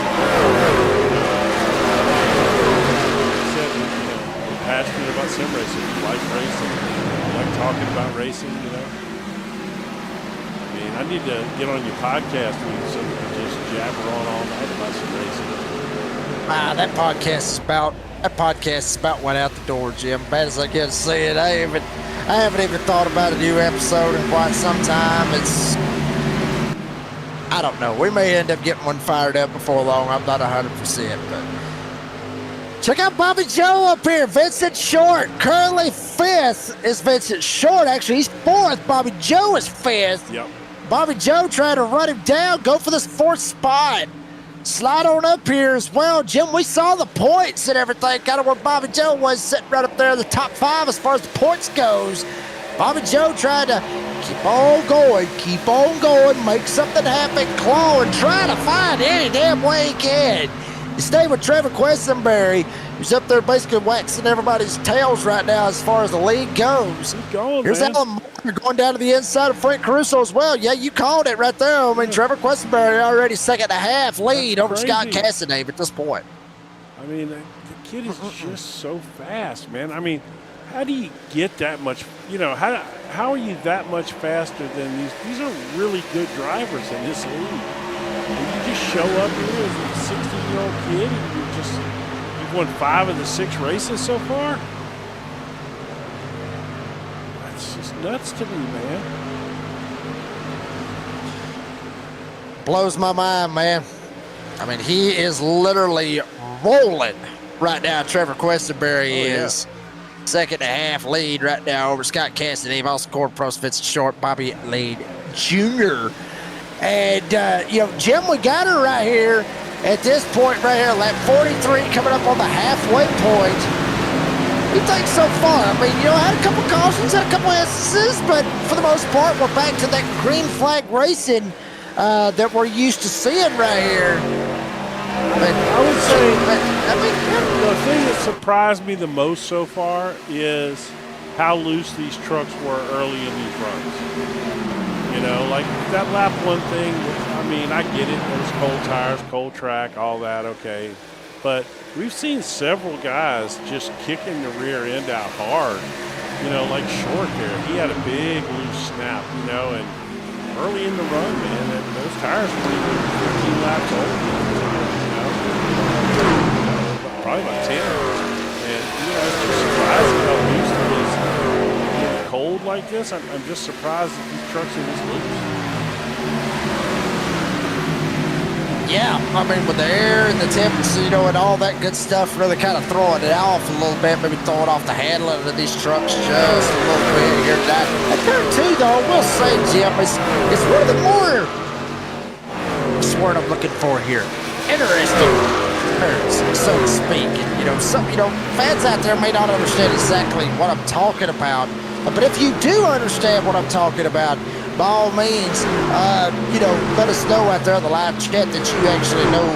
Said, we're passionate about sim racing. We like racing. We like talking about racing. You know. I mean, I need to get on your podcast with you so we can just jabber on all night about some racing. That podcast is about went out the door, Jim. Bad as I get to say it, I haven't even thought about a new episode in quite some time. I don't know. We may end up getting one fired up before long. I'm not 100%, but check out Bobby Joe up here. Vincent Short, currently 5th is Vincent Short. Actually, he's 4th. Bobby Joe is 5th. Yep. Bobby Joe trying to run him down, go for this 4th spot. Slide on up here as well, Jim. We saw the points and everything, kind of where Bobby Joe was sitting right up there in the top 5 as far as the points goes. Bobby Joe trying to keep on going, make something happen, claw, and try to find any damn way he can. You stay with Trevor Questenberry, who's up there basically waxing everybody's tails right now as far as the league goes. Here's Alan Moore going down to the inside of Frank Caruso as well. Yeah, you called it right there. I mean, Trevor Questenberry already 2.5 lead over Scott Cassidy at this point. I mean, the kid is just so fast, man. I mean, how do you get that much? You know, how are you that much faster than these? These are really good drivers in this league. And you just show up here as a 16-year-old kid and you've won 5 of the 6 races so far? That's just nuts to me, man. Blows my mind, man. I mean, he is literally rolling right now. Trevor Questenberry is 2.5 lead right now over Scott Cassidy. Also, Gordon Prost, Vincent Short, Bobby Lade Jr. And, Jim, we got her right here at this point right here, lap 43, coming up on the halfway point. What do you think so far? I mean, had a couple cautions, had a couple instances, but for the most part, we're back to that green flag racing that we're used to seeing right here. But I would say, the thing that surprised me the most so far is how loose these trucks were early in these runs. Like that lap 1 thing, I mean, I get it. It was cold tires, cold track, all that, okay. But we've seen several guys just kicking the rear end out hard, like Short there. He had a big loose snap, and early in the run, man, and those tires were 15 laps old, probably about 10. And, it's just surprising how loose it is. Cold like this, I'm just surprised that these trucks are this loose. Yeah, I mean, with the air and the temps, and all that good stuff, really kind of throwing it off a little bit, maybe throwing off the handling of these trucks just a little bit here and there. At turn 2, though, I will say, Jim, it's one of the more, what's the word I'm looking for here, interesting turns, so to speak. And, fans out there may not understand exactly what I'm talking about. But if you do understand what I'm talking about, by all means, let us know out there in the live chat that you actually know,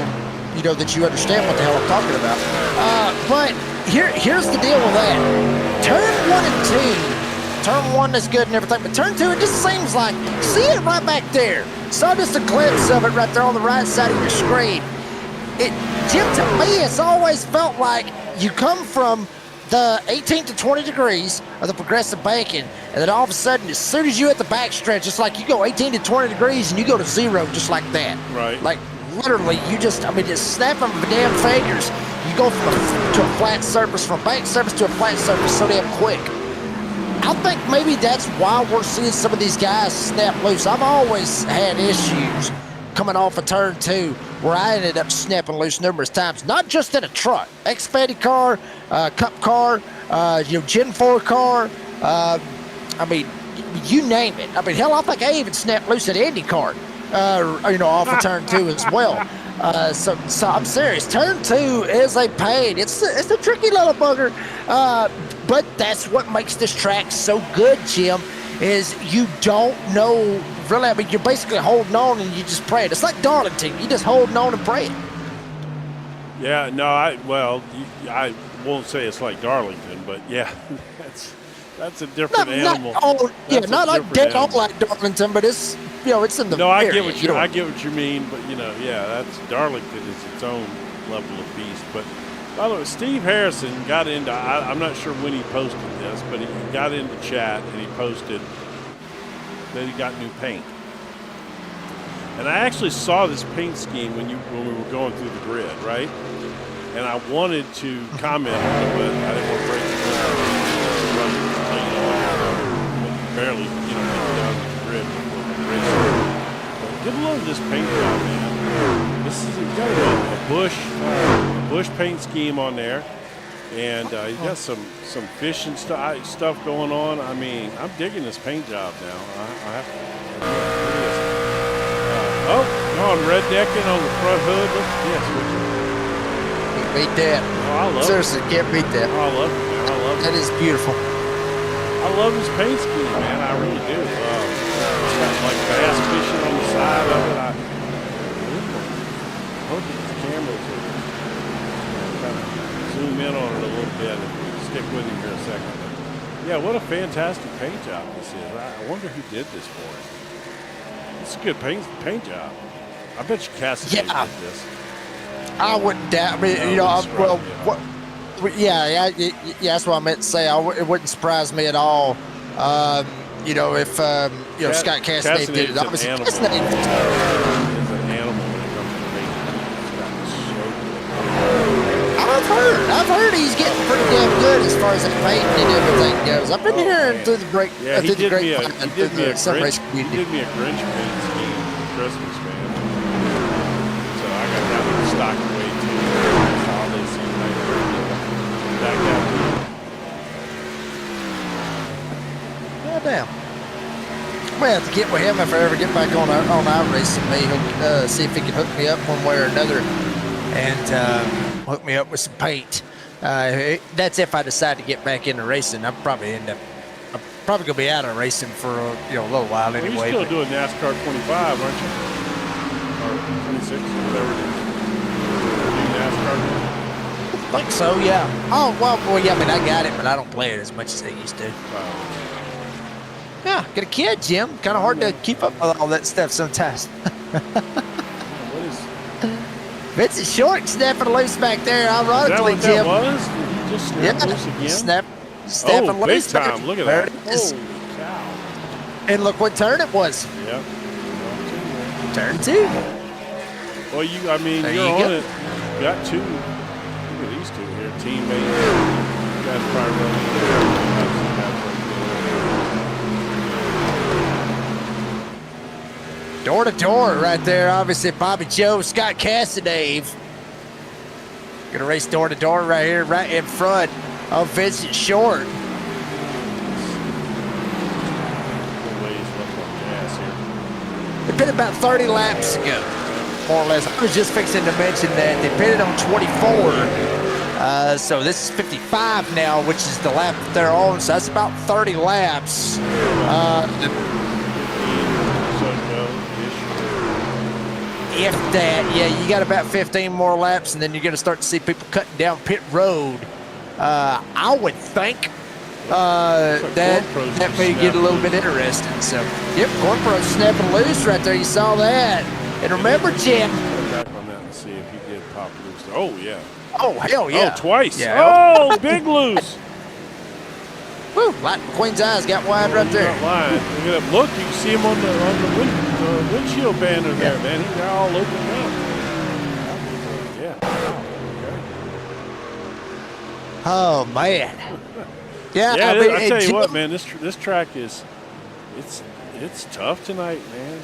that you understand what the hell I'm talking about. But here's the deal with that. Turn 1 and 2, turn 1 is good and everything, but turn 2, it just seems like, see it right back there. Saw just a glimpse of it right there on the right side of your screen. Jim, to me, it's always felt like you come from the 18 to 20 degrees of the progressive banking, and then all of a sudden, as soon as you hit the backstretch, it's like you go 18 to 20 degrees and you go to 0 just like that. Right. Like literally, just snapping of the damn fingers, You go to a flat surface, from a bank surface to a flat surface so damn quick. I think maybe that's why we're seeing some of these guys snap loose. I've always had issues coming off of turn 2 where I ended up snapping loose numerous times, not just in a truck, Xfinity car, Cup car, Gen 4 car. I mean, you name it. I mean, hell, I think I even snapped loose at Indy car, off of turn 2 as well. So I'm serious. Turn 2 is a pain. It's a tricky little bugger. But that's what makes this track so good, Jim, is you don't know really. I mean, you're basically holding on and you just praying. It's like Darlington. You just holding on and praying. Yeah, no, I won't say it's like Darlington, but yeah, that's a different animal. Not like dead on like Darlington, but it's it's in the No, area, I get what you mean, but that's Darlington is its own level of beast. But by the way, Steve Harrison got into, I'm not sure when he posted this, but he got into chat and he posted that he got new paint. And I actually saw this paint scheme when we were going through the grid, right? And I wanted to comment on it, but I didn't want to break the grid. Barely, get down to the grid before the race. But get a load of this paint job, man. This is got a bush paint scheme on there, and you got some fishing stuff going on. I mean, I'm digging this paint job now. I have to. On red decking on the front hood. Look at this. Can't beat that. Oh, I love Seriously, it. can't beat that. Oh, I love it, man. I love it. That is beautiful. I love this paint scheme, man. I really do. It's got like bass fishing on the side of it. I hope the cameras will kind of zoom in on it a little bit and stick with him here a second. But yeah, what a fantastic paint job this is. I wonder who did this for us. It's a good paint job. I bet you Cassidy did this. I wouldn't doubt. I mean, that's what I meant to say. It wouldn't surprise me at all. If Scott Cassidy did it. Obviously, Cassidy is an animal when it comes to paint. I've heard he's getting pretty damn good as far as the painting and everything goes. I've been hearing through the break. Yeah, he did me a Grinch paint scheme for Christmas, man. So I got that one stocked away too. Holiday season, back out. Goddamn. I'm gonna have to get with him if I ever get back on iRacing. He'll see if he can hook me up one way or another, and hook me up with some paint. That's if I decide to get back into racing. I'm probably gonna be out of racing for a little while anyway. Well, you're still doing NASCAR 25, aren't you? Or 26, whatever it is. NASCAR. I think so, yeah. Oh well, yeah. I mean, I got it, but I don't play it as much as I used to. Wow. Yeah, got a kid, Jim. Kind of hard to keep up with all that stuff sometimes. What is? Vincent Short snapping loose back there. Ironically, is that Jim. What that was? Did he just snap loose again? Snapping big loose. time. Look at there that. It is. Holy cow. And look what turn it was. Yep. Turn 2. Well, you're on it. You got two. Look at these two here. Teammates. You guys probably running. Door to door right there. Obviously, Bobby Joe, Scott Cassidy. Gonna race door to door right here, right in front of Vincent Short. They pitted about 30 laps ago, more or less. I was just fixing to mention that they pitted on 24. So this is 55 now, which is the lap that they're on. So that's about 30 laps. If that, yeah, you got about 15 more laps, and then you're going to start to see people cutting down pit road. I would think that may get a little bit interesting. So, yep, Corporal snapping loose right there. You saw that. And remember, Jim. Go back on that and see if he did pop loose. Oh, yeah. Oh, hell yeah. Oh, twice. Yeah. Oh, big loose. Woo, Light McQueen's eyes got wide right there. Not lying. Look at that. Look, you can see him on the windshield banner there, man. He's all opened up. Yeah. Okay. Oh man. Yeah, Yeah, I mean, I tell you Jim, what, man, this track is it's tough tonight, man.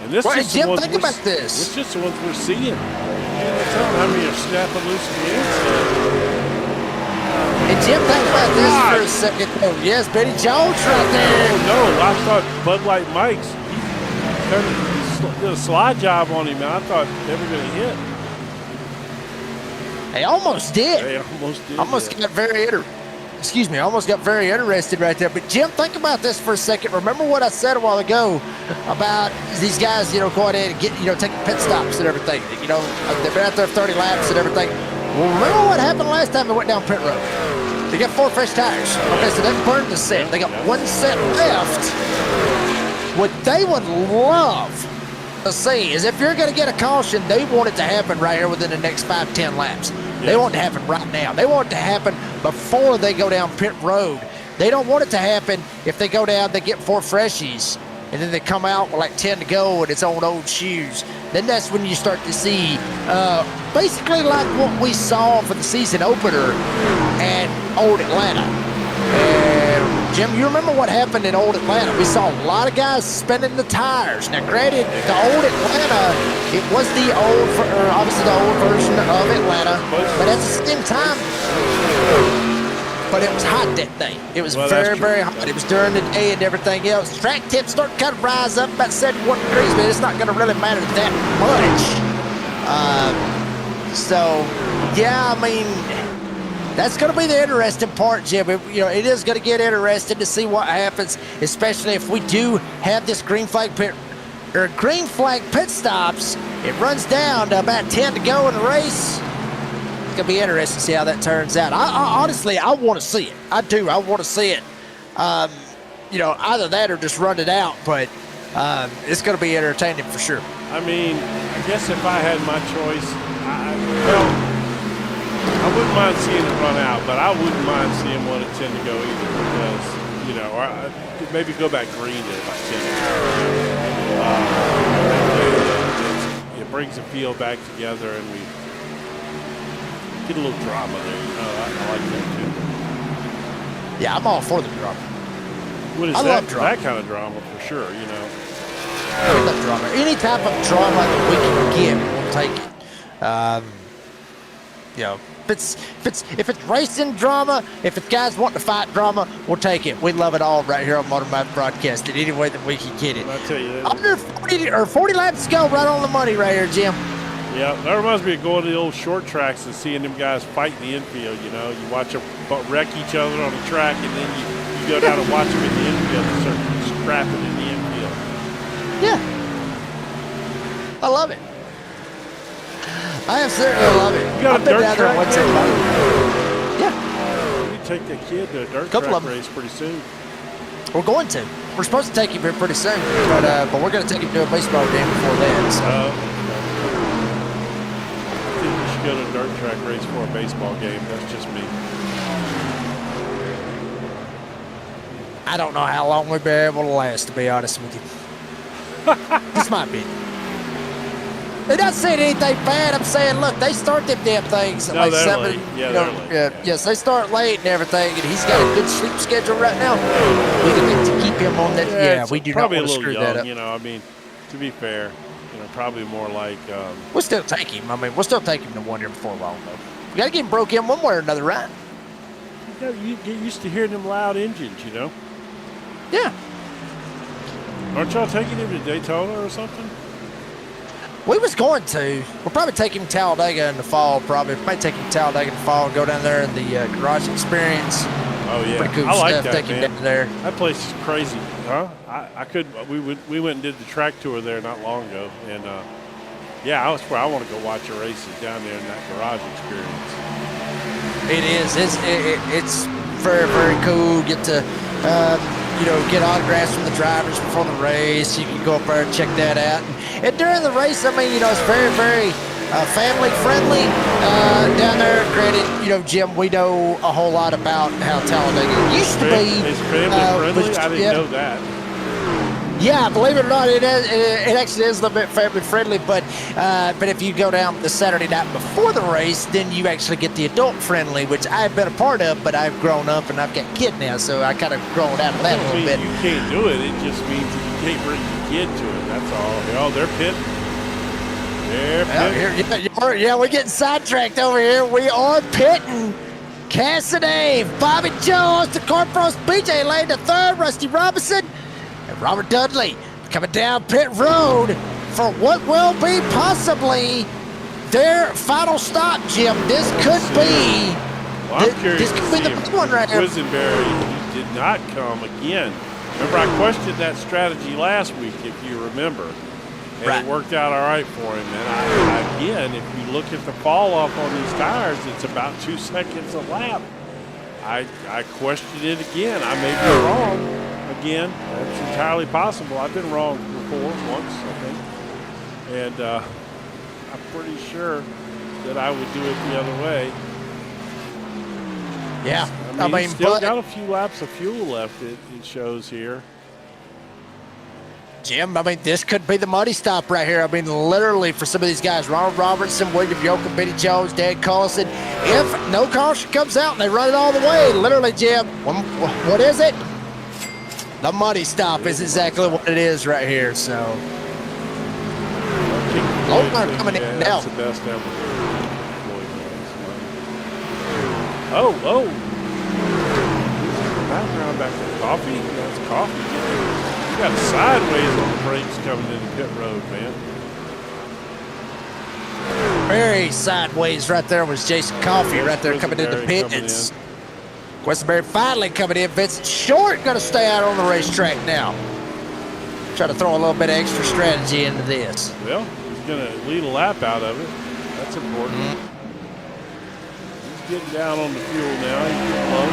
And this well, is the Jim, ones think we're about It's this. just the ones we're seeing. You know, tell them how many are snapping loose at the inside. And Jim, think about this for a second. Oh, yes, Betty Jones right there. Oh no, I thought Bud Light Mike's he did a slide job on him, and I thought they were going to hit. They almost did. They almost did. Almost got very almost got very interested right there. But Jim, think about this for a second. Remember what I said a while ago about these guys, going in and taking pit stops and everything. They've been out there 30 laps and everything. Well, remember what happened last time they went down pit road? They got 4 fresh tires. Okay, so they burned the set. They got 1 set left. What they would love to see is if you're going to get a caution, they want it to happen right here within the next 5-10 laps. They want it to happen right now. They want it to happen before they go down pit road. They don't want it to happen if they go down, they get 4 freshies, and then they come out with like 10 to go and it's on old shoes. Then that's when you start to see basically like what we saw for the season opener at Old Atlanta. And Jim, you remember what happened in Old Atlanta? We saw a lot of guys spinning the tires. Now, granted, the Old Atlanta, it was obviously the old version of Atlanta, but at the same time, but it was hot that day. It was very, very hot. It was during the day and everything else. Track temps start to kind of rise up about 71 degrees, but it's not going to really matter that much. So, yeah, I mean, that's going to be the interesting part, Jim. It is going to get interesting to see what happens, especially if we do have this green flag pit stops. It runs down to about 10 to go in the race. It's going to be interesting to see how that turns out. Honestly, I want to see it. I do. I want to see it. Either that or just run it out, but it's going to be entertaining for sure. I mean, I guess if I had my choice, I wouldn't mind seeing it run out, but I wouldn't mind seeing one at 10 to go either because, or I could maybe go back green at about 10 to go. It brings the field back together and we get a little drama there. I like that too. Yeah, I'm all for the drama. What is I love drama. That kind of drama for sure, I love drama. Any type of drama that we can get, we'll take it. If it's racing drama, if it's guys wanting to fight drama, we'll take it. We love it all right here on Motor Mouth Broadcasting, any way that we can get it. I tell you that. Under 40 laps to go, right on the money right here, Jim. Yeah, that reminds me of going to the old short tracks and seeing them guys fight in the infield. You watch them wreck each other on the track, and then you go down and watch them in the infield and start scrapping in the infield. Yeah, I love it. I absolutely love it. You got a dirt track? Yeah. You take that kid to a dirt track race pretty soon. We're going to. We're supposed to take him here pretty soon, but we're going to take him to a baseball game before then. So. I think we should go to a dirt track race for a baseball game. That's just me. I don't know how long we'll be able to last, to be honest with you. This might be. They're not saying anything bad. I'm saying, look, they start them damn things at like 7. Late. Yeah, they're late. Yes, they start late and everything, and he's got a good sleep schedule right now. We can to keep him on that. Yeah, we do not want to screw that up. I mean, to be fair, probably more like. We'll still take him. I mean, we'll still take him to 1 year before long, though. We got to get him broke in one way or another, right? You get used to hearing them loud engines, Yeah. Aren't y'all taking him to Daytona or something? We was going to. We'll probably take him to Talladega in the fall, probably. Might take him to Talladega in the fall and go down there in the garage experience. Oh, yeah. Pretty cool I like stuff. that, Take man. him down there. That place is crazy, huh? We went and did the track tour there not long ago, and I want to go watch the races down there in that garage experience. It is. It's very, very cool. Get to get autographs from the drivers before the race. You can go up there and check that out. And during the race, I mean, it's very, very family friendly down there. Granted, Jim, we know a whole lot about how Talladega used to be. It's family friendly? I didn't know that. Yeah, believe it or not, it actually is a little bit family friendly. But if you go down the Saturday night before the race, then you actually get the adult friendly, which I've been a part of. But I've grown up and I've got a kid now, so I kind of grown out of that a little bit. You can't do it. It just means that you can't bring your kid to it. That's all. Oh, they're pitting. Yeah, we're getting sidetracked over here. We are pitting. Cassidy, Bobby Jones, the Corporals, BJ Lane the third, Rusty Robinson, and Robert Dudley coming down pit road for what will be possibly their final stop, Jim. This could be. Well, I'm curious this could be the big one right here. Quisenberry did not come again. Remember, I questioned that strategy last week, if you remember. And right. It worked out all right for him. And again, if you look at the fall off on these tires, it's about 2 seconds a lap. I questioned it again. I may be wrong again. That's entirely possible. I've been wrong before, once, I think. And I'm pretty sure that I would do it the other way. Yeah. I mean still got a few laps of fuel left, it shows here. Jim, I mean, this could be the money stop right here. I mean, literally for some of these guys, Ronald Robertson, William Yoakum, Benny Jones, Dan Collison, if no caution comes out and they run it all the way, literally, Jim, what is it? The money stop is exactly what it is right here, so. Lothar coming in now. That's the best ever. Oh. Background back to coffee. That's coffee. You got sideways on the brakes coming into pit road, man. Very sideways right there was Jason Coffey right there coming into the pits. Quisenberry finally coming in. Vincent Short going to stay out on the racetrack now. Try to throw a little bit of extra strategy into this. Well, he's going to lead a lap out of it. That's important. He's getting down on the fuel now. He's getting low.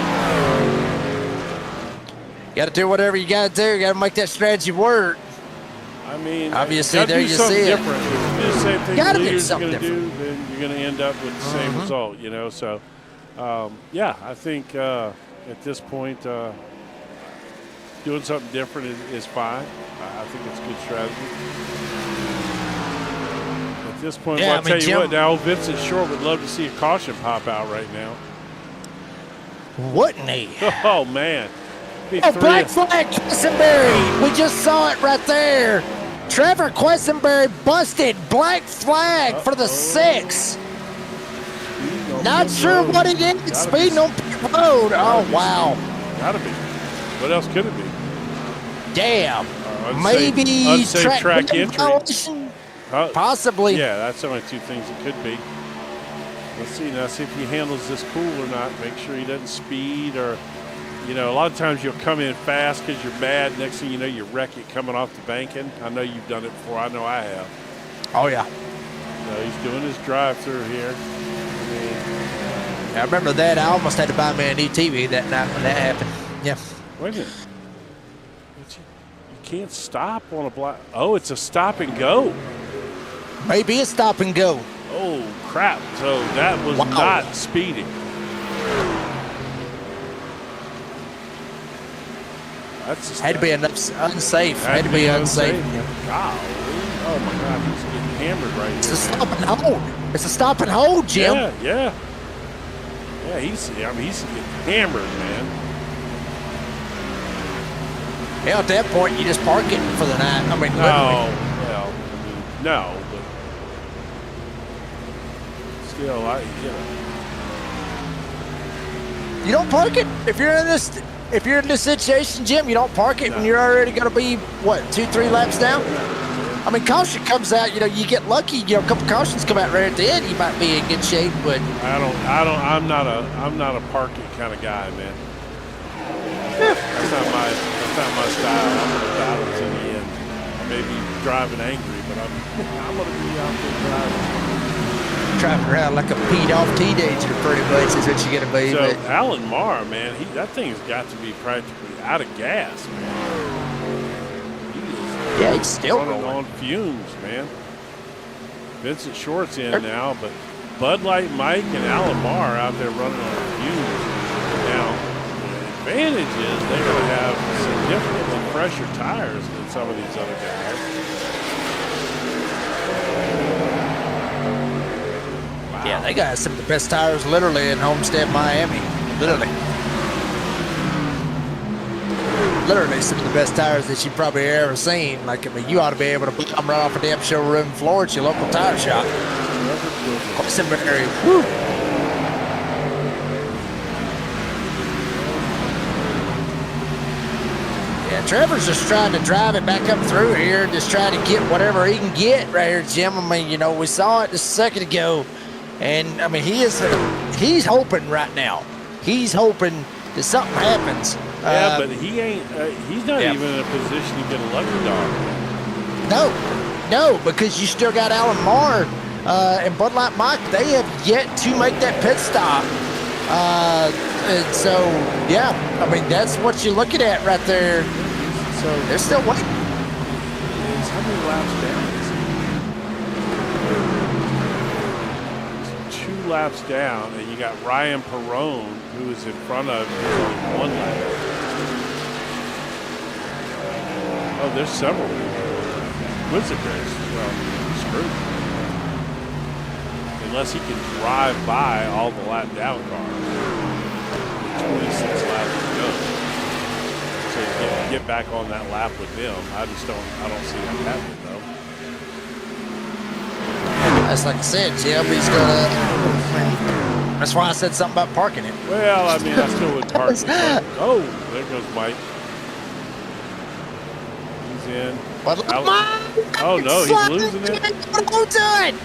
You got to do whatever you got to do. You got to make that strategy work. I mean, obviously, there you see it. Different. If you do the same thing the leaders are going to do, then you're going to end up with the same result, you know. So, yeah, I think at this point, doing something different is fine. I think it's a good strategy. At this point, yeah, I'll tell you what, now Vincent Short would love to see a caution pop out right now. Wouldn't he? Oh, man. Black flag, Quisenberry. We just saw it right there. Trevor Quisenberry busted. Black flag for the 6. Not sure what he did. Speeding on pit road. Oh, wow. Gotta be. What else could it be? Damn. Maybe unsafe track entry. Possibly. Yeah, that's the only 2 things it could be. Let's see now. See if he handles this cool or not. Make sure he doesn't speed or. You know, a lot of times you'll come in fast because you're mad. Next thing you know, you wreck it coming off the banking. I know you've done it before. I know I have. Oh, yeah. So he's doing his drive-through here. I remember that. I almost had to buy me a new TV that night when that happened. Yeah. Wait a minute. You can't stop on a block. Oh, it's a stop and go. Maybe a stop and go. Oh, crap. So that was not speeding. Had to be unsafe. Had to be unsafe. Golly. Oh, my God. He's getting hammered right here. It's a stop and hold. It's a stop and hold, Jim. Yeah. Yeah, he's getting hammered, man. Yeah, at that point, you just park it for the night. I mean, literally. No, but still, You don't park it if you're in this. If you're in this situation, Jim, you don't park it when you're already going to be, 2-3 laps down? I mean, caution comes out, you get lucky, a couple cautions come out right at the end, you might be in good shape, but. I'm not a park it kind of guy, man. That's not my style. I'm going to battle to the end. I may be driving angry, but I'm going to be out there driving. Driving around like a peed-off teenager, pretty much, is what you're going to be. So, Alan Marr, man, that thing's got to be practically out of gas, man. He's still running on fumes, man. Vincent Short's in now, but Bud Light Mike and Alan Marr out there running on fumes. Now, the advantage is they're going to have significantly fresher tires than some of these other guys. Wow. Yeah, they got some of the best tires literally in Homestead-Miami. Literally some of the best tires that you've probably ever seen. Like, I mean, you ought to be able to put them right off a damn showroom floor at your local tire shop. Questenberry, woo. Yeah, Trevor's just trying to drive it back up through here, just trying to get whatever he can get right here, Jim. I mean, you know, we saw it just a second ago, and I mean, he's hoping right now. He's hoping that something happens. Yeah, but he ain't. He's not even in a position to get a lucky dog. No, because you still got Alan Marr and Bud Light Mike. They have yet to make that pit stop. And so, yeah, I mean, that's what you're looking at right there. So they're still waiting. How many laps down? It's 2 laps down, and you got Ryan Perrone, who is in front of only 1 lap. Oh, there's several. Wizard race. Well, screwed. Unless he can drive by all the lap down cars. 26 laps to go. So get back on that lap with them. I don't see that happening though. That's like I said, Jim, he's gonna. That's why I said something about parking it. Well, I mean, I still would park it. Oh, there goes Mike. He's in. Oh no, he's losing it. Don't do it.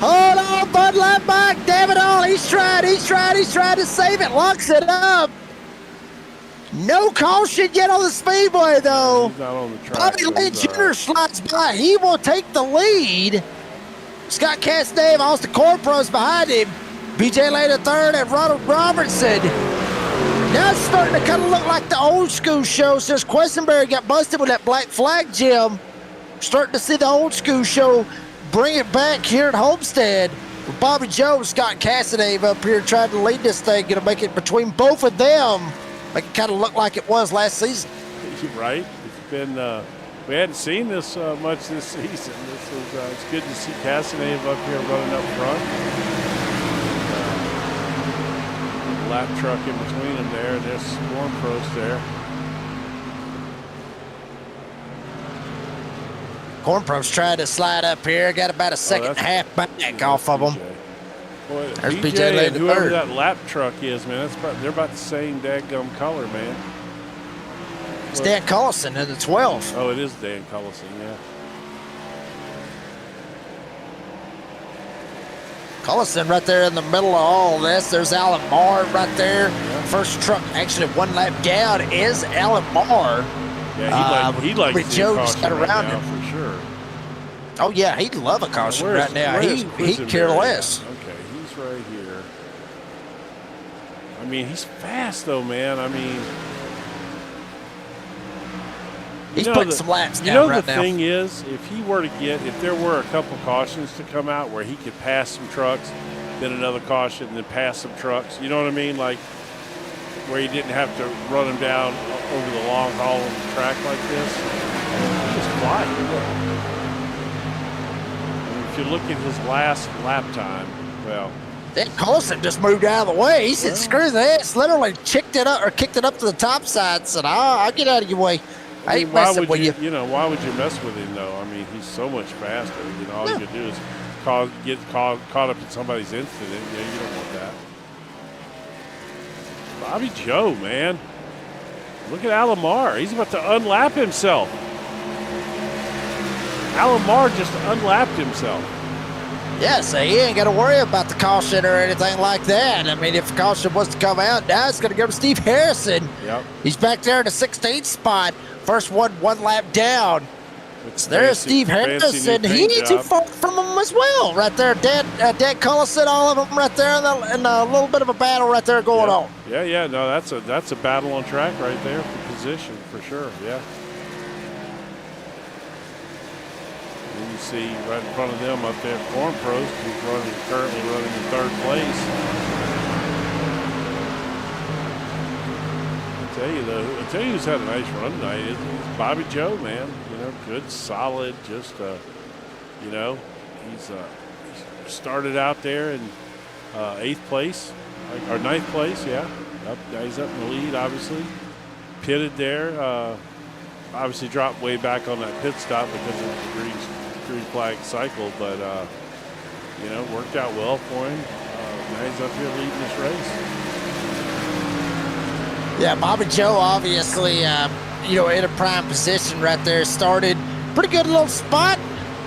Hold on, Bud Light Mike. Damn it all. He's trying to save it. Locks it up. No caution yet on the speedway, though. He's not on the track. Bobby Lane Jr. slides by. He will take the lead. Scott Castaneda, Austin Corporos behind him. BJ Lane in third and Ronald Robertson. Now it's starting to kind of look like the old school show since Questenberry got busted with that black flag, Jim. Starting to see the old school show bring it back here at Homestead. With Bobby Joe and Scott Castaneda up here trying to lead this thing. Going to make it between both of them. Make it kind of look like it was last season. You're right. It's been, we hadn't seen this much this season. It's good to see Castaneda up here running up front. Lap truck in between them there. There's Storm Pros there. Cornpro's trying to slide up here. Got about a second and a half back off of them. Boy, there's BJ and Lane whoever third. that lap truck is, man, they're about the same dadgum color, man. It's Dan Collison in the 12. Oh, it is Dan Collison, yeah. Collison right there in the middle of all this. There's Alan Marr right there. Yeah. First truck actually 1 lap down is Alan Marr. Yeah, he likes Joe just got around him for sure. Oh yeah, he'd love a caution right now. He'd care less. Okay, he's right here. I mean, he's fast though, man. I mean, he's putting some laps down right now. The thing is, if there were a couple cautions to come out where he could pass some trucks, then another caution, and then pass some trucks. You know what I mean? Like where he didn't have to run them down over the long haul on the track like this. Just fly. If you look at his last lap time, well, Dan Colson just moved out of the way. He said, "Screw this!" Literally kicked it up to the top side. Said, "I'll get out of your way." I ain't messing with you. You know, why would you mess with him though? I mean, he's so much faster. You know, all you can do is get caught up in somebody's incident. Yeah, you don't want that. Bobby Joe, man. Look at Alan Marr. He's about to unlap himself. Alan Marr just unlapped himself. Yeah, so he ain't got to worry about the caution or anything like that. I mean, if the caution was to come out, now it's going to go to Steve Harrison. Yep. He's back there in the 16th spot. First one lap down. So there's Steve Harrison. He ain't too far from him as well. Right there, Dan Collison, all of them right there, and a little bit of a battle right there going on. Yeah. No, that's a battle on track right there for position for sure. Yeah. And you see right in front of them up there, Corn Pros, who's currently running in 3rd place. I tell you who's had a nice run tonight is Bobby Joe, man. You know, good, solid, just you know, he's started out there in 8th place or 9th place, yeah. He's up in the lead, obviously. Pitted there, obviously dropped way back on that pit stop because of the green flag cycle, but you know, worked out well for him. Now he's up here leading this race. Yeah, Bobby Joe obviously, you know, in a prime position right there. Started pretty good little spot,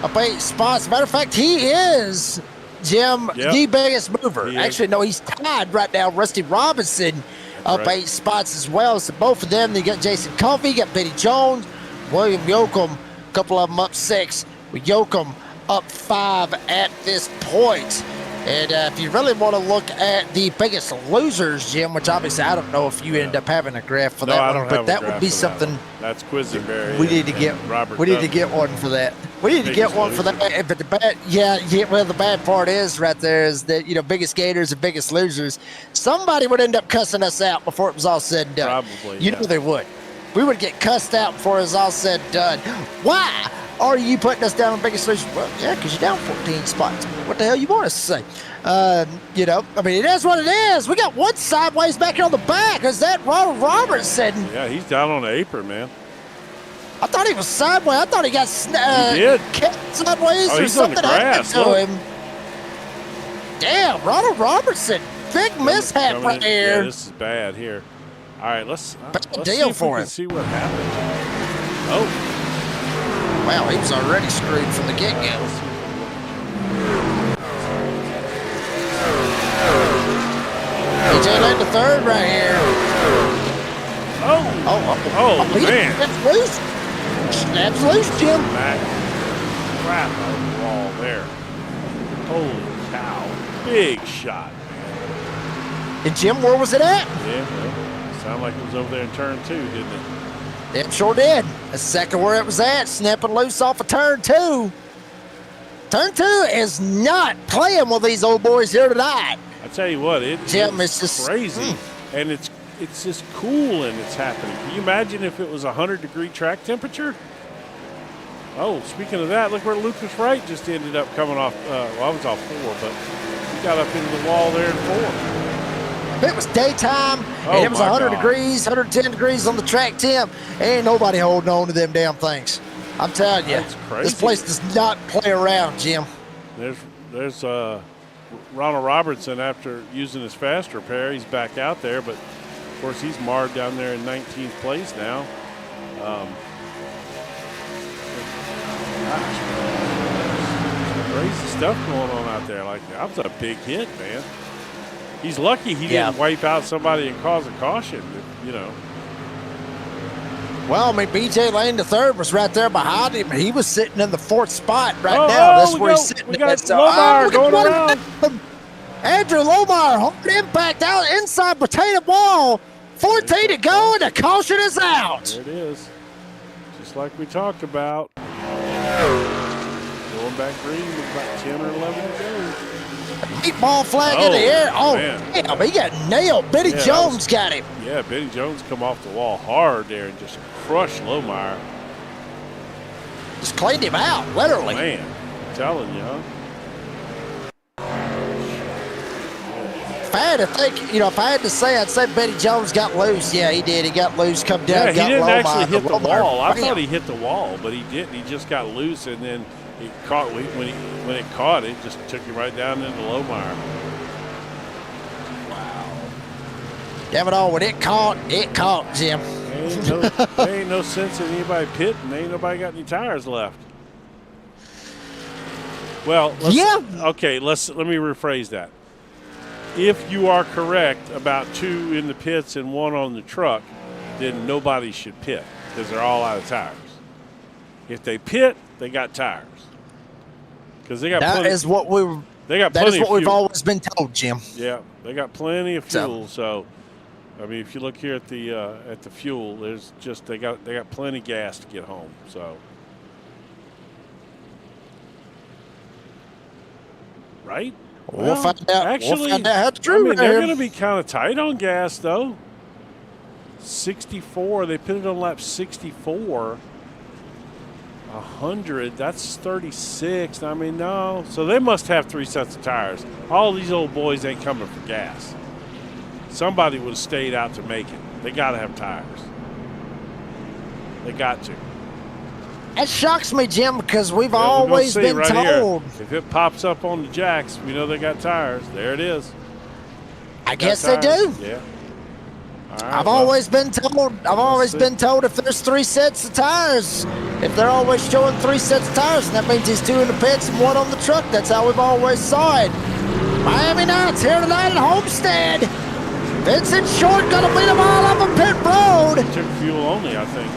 up 8 spots. As a matter of fact, he is, Jim, the biggest mover. Actually, no, he's tied right now. Rusty Robinson up 8 spots as well. So both of them, you got Jason Coffey, you got Benny Jones, William Yoakum, a couple of them up 6. With Yoakum up 5 at this point. And if you really want to look at the biggest losers, Jim, which obviously I don't know if you end up having a graph for that one, but that would be something. That's Quisenberry. We need to get Robert. We need to get one for that. We need to get one for that. But the bad, well, the bad part is right there is that, you know, biggest gators and biggest losers. Somebody would end up cussing us out before it was all said and done. Probably. You know they would. We would get cussed out before it was all said and done. Why are you putting us down on biggest loser? Well, yeah, because you're down 14 spots. What the hell you want us to say? You know, I mean, it is what it is. We got one sideways back here on the back. Is that Ronald Robertson? Yeah, he's down on the apron, man. I thought he was sideways. I thought he got kicked sideways or something happened to him. Damn, Ronald Robertson. Big mishap right here. Yeah, this is bad here. All right, let's see if we can see what happened. Oh. Wow, he was already screwed from the get-go. BJ Lane to 3rd right here. Oh, man. That's loose. Snaps loose, Jim. Back. Crap on the wall there. Holy cow. Big shot, man. And Jim, where was it at? Yeah, well, sounded like it was over there in turn 2, didn't it? It sure did. That's exactly where it was at. Snapping loose off of turn 2. Turn 2 is not playing with these old boys here tonight. I tell you what, Jim, it's just crazy. And it's just cool and it's happening. Can you imagine if it was 100-degree track temperature? Oh, speaking of that, look where Lucas Wright just ended up coming off. Well, I was off 4, but he got up into the wall there in 4. It was daytime, and it was 100 degrees, 110 degrees on the track, Tim. Ain't nobody holding on to them damn things. I'm telling you, this place does not play around, Jim. There's Ronald Robertson, after using his fast repair, he's back out there, but of course he's marred down there in 19th place now. Crazy stuff going on out there. Like, that was a big hit, man. He's lucky he didn't wipe out somebody and cause a caution, you know. Well, I mean, BJ Lane, the 3rd, was right there behind him. He was sitting in the 4th spot right now. That's where he's sitting. We got Lomar going around. Andrew Lomar, hard impact out inside potato wall. 14 to go, and the caution is out. There it is. Just like we talked about. Going back green with about 10 or 11 to go. Meatball flag in the air. Oh, man. Damn, he got nailed. Benny Jones got him. Yeah, Benny Jones come off the wall hard there and just crushed Lomar. Just cleaned him out, literally. Man, I'm telling you, huh? If I had to think, you know, if I had to say, I'd say Benny Jones got loose. Yeah, he did. He got loose, come down, got Lomar. Yeah, he didn't actually hit the wall. I Bam. thought he hit the wall, but he didn't. He just got loose, and then he caught when it caught, it just took him right down into Lomar. Wow. Damn it all, when it caught, Jim. There ain't no sense in anybody pitting. Ain't nobody got any tires left. Well, okay, let me rephrase that. If you are correct about 2 in the pits and 1 on the truck, then nobody should pit because they're all out of tires. If they pit, they got tires. Because they got plenty. That is what we've always been told, Jim. Yeah, they got plenty of fuel. So, I mean, if you look here at the fuel, there's just they got plenty of gas to get home. So, right? We'll find out. Actually, we'll find out how true. I mean, they're going to be kind of tight on gas, though. 64. They pitted on lap 64. 100. That's 36. I mean, no. So they must have 3 sets of tires. All these old boys ain't coming for gas. Somebody would have stayed out to make it. They got to have tires. They got to. That shocks me, Jim, because we've always been right told. Here. If it pops up on the jacks, we know they got tires. There it is. I guess they do. Yeah. All right, I've always been told. I've always been told if there's 3 sets of tires, if they're always showing 3 sets of tires, and that means there's 2 in the pits and 1 on the truck. That's how we've always saw it. Miami Knights here tonight at Homestead. Vincent Short gonna beat them all up on pit road. He took fuel only, I think.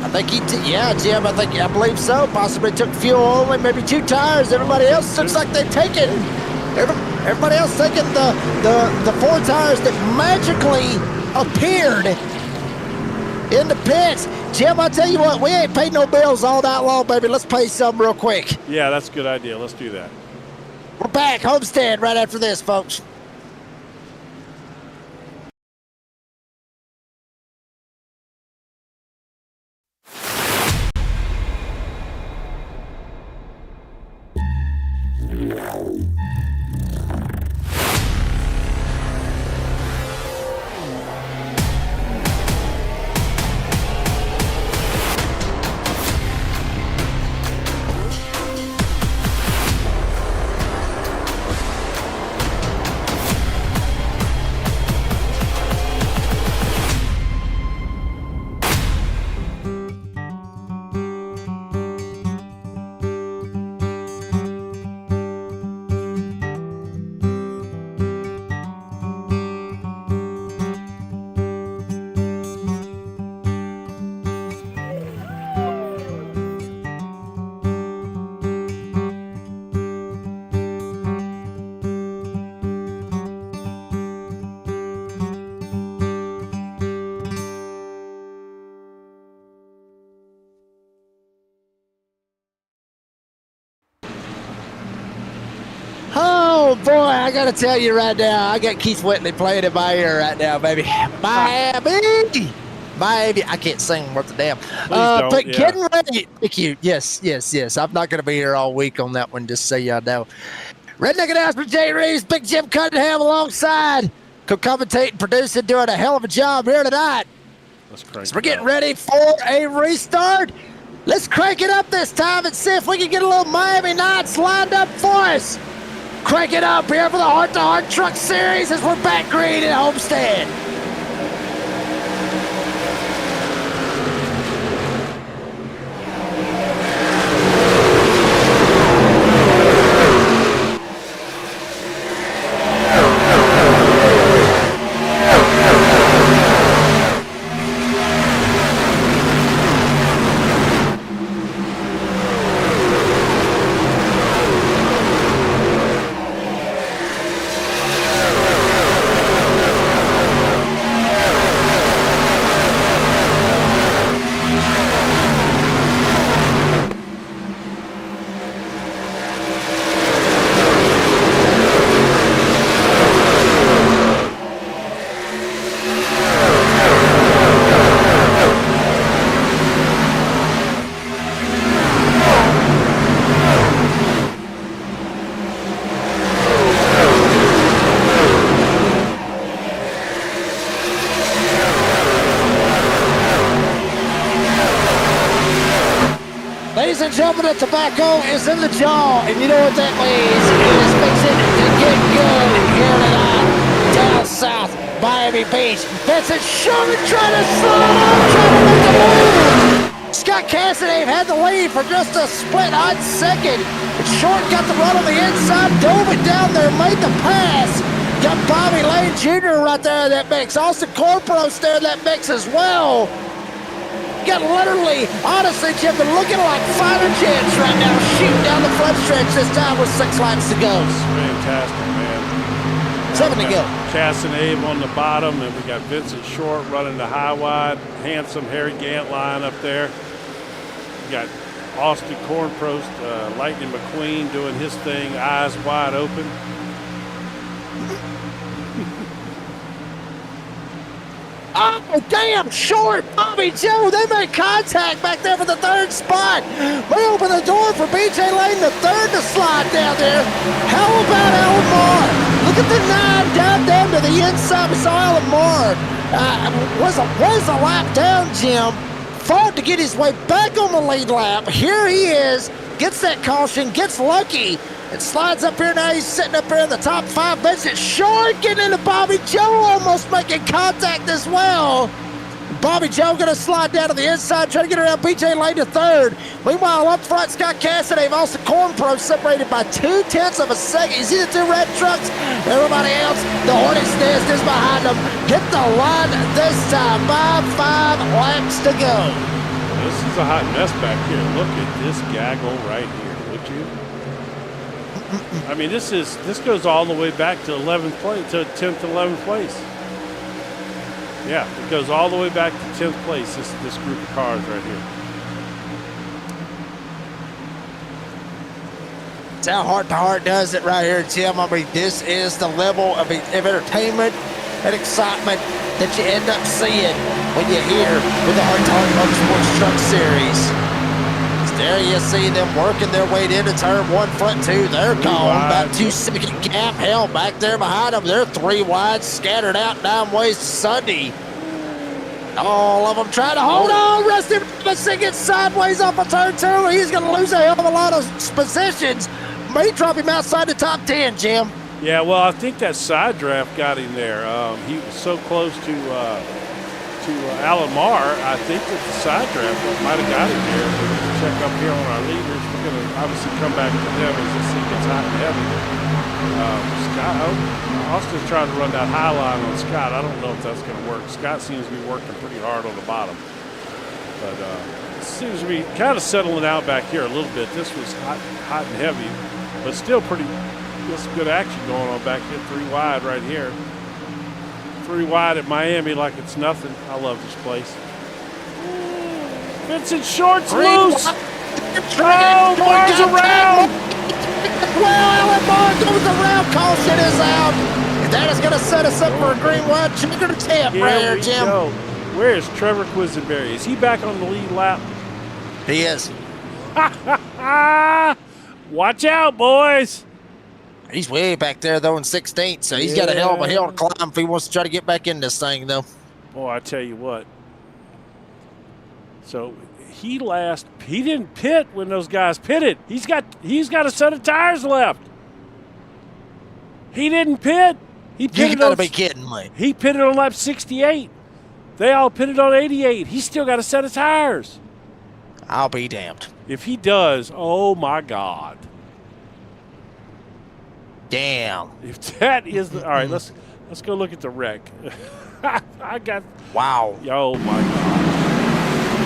I think he did. Yeah, Jim. I believe so. Possibly took fuel only, maybe 2 tires. Everybody else looks like they've taken. Everybody else taking the 4 tires that magically appeared in the pits. Jim, I tell you what, we ain't paid no bills all night long, baby. Let's pay some real quick. Yeah, that's a good idea. Let's do that. We're back, Homestead, right after this, folks. Oh, boy, I got to tell you right now, I got Keith Whitley playing in my ear right now, baby. Miami. I can't sing worth a damn. But getting ready. Thank you. Yes. I'm not going to be here all week on that one, just so y'all know. Redneck announcement, Jay Reeves, Big Jim Cunningham alongside. Co-commentating, producing, doing a hell of a job here tonight. So we're getting ready for a restart. Let's crank it up this time and see if we can get a little Miami Knights lined up for us. Crank it up here for the Heart-to-Heart Truck Series as we're back green at Homestead. Ladies and gentlemen, the tobacco is in the jaw, and you know what that means. It is fixing to get good here tonight, down south, Miami Beach. Vincent Short trying to slow up, trying to make a move. Scott Cassidy had the lead for just a split-odd second. But Short got the run on the inside, dove it down there, made the pass. Got Bobby Lane Jr. right there in that mix. Austin Corporos there in that mix as well. Got literally, honestly, Jim, they're looking like fighter jets right now, shooting down the front stretch this time with 6 laps to go. Fantastic, man. 7 to go. Cass and Abe on the bottom, and we got Vincent Short running the high wide. Handsome Harry Gant line up there. We got Austin Cornprost, Lightning McQueen doing his thing, eyes wide open. Oh, damn, short. Bobby Joe, they make contact back there for the third spot. They open the door for BJ Lane, the third to slide down there. How about Alan Moore? Look at the 9 down down to the inside. We saw Alan Moore. Was a lap down, Jim. Fought to get his way back on the lead lap. Here he is. Gets that caution, gets lucky. It slides up here now. He's sitting up here in the top 5. Makes it short, getting into Bobby Joe, almost making contact as well. Bobby Joe going to slide down to the inside, trying to get around BJ Lane to third. Meanwhile, up front, Scott Cassidy of Austin Corn Pro separated by 0.2 of a second. You see the 2 red trucks? Everybody else, the Hornet's Nest is behind them. Hit the line this time by 5 laps to go. This is a hot mess back here. Look at this gaggle right here, would you? I mean, this goes all the way back to 11th place, to 10th, 11th place. Yeah, it goes all the way back to 10th place. This group of cars right here. That's how Heart to Heart does it right here, Tim. I mean, this is the level of entertainment and excitement that you end up seeing when you're here with the Heart to Heart Motorsports Truck Series. There you see them working their way into turn 1, front 2. They're gone. About 2-second gap held back there behind them. They're 3 wide, scattered out 9 ways to Sunday. All of them trying to hold on. Rusty Robinson gets sideways off of turn 2. He's going to lose a hell of a lot of positions. May drop him outside the top 10, Jim. Yeah, well, I think that side draft got him there. He was so close to Alan Marr. I think that the side draft might have got him there. We're going to check up here on our leaders. We're going to obviously come back to them as this thing gets hot and heavy. Scott, Austin's trying to run that high line on Scott. I don't know if that's going to work. Scott seems to be working pretty hard on the bottom. But it seems to be kind of settling out back here a little bit. This was hot and heavy, but still there's some good action going on back here. 3 wide right here. 3 wide at Miami like it's nothing. I love this place. Vincent Short's loose. Oh, Marr's around. Well, Alan Marr goes around. Caution is out. And that is going to set us up for a green white checker to tap right here, Jim. Go. Where is Trevor Quisenberry? Is he back on the lead lap? He is. Watch out, boys. He's way back there, though, in 16th, so he's got a hell of a hill to climb if he wants to try to get back in this thing, though. Boy, I tell you what. So he didn't pit when those guys pitted. He's got a set of tires left. He didn't pit. You gotta be kidding me. He pitted on lap 68. They all pitted on 88. He's still got a set of tires. I'll be damned. If he does, oh my God. Damn. If that is the, all right, let's go look at the wreck. I got. Wow. Oh my God.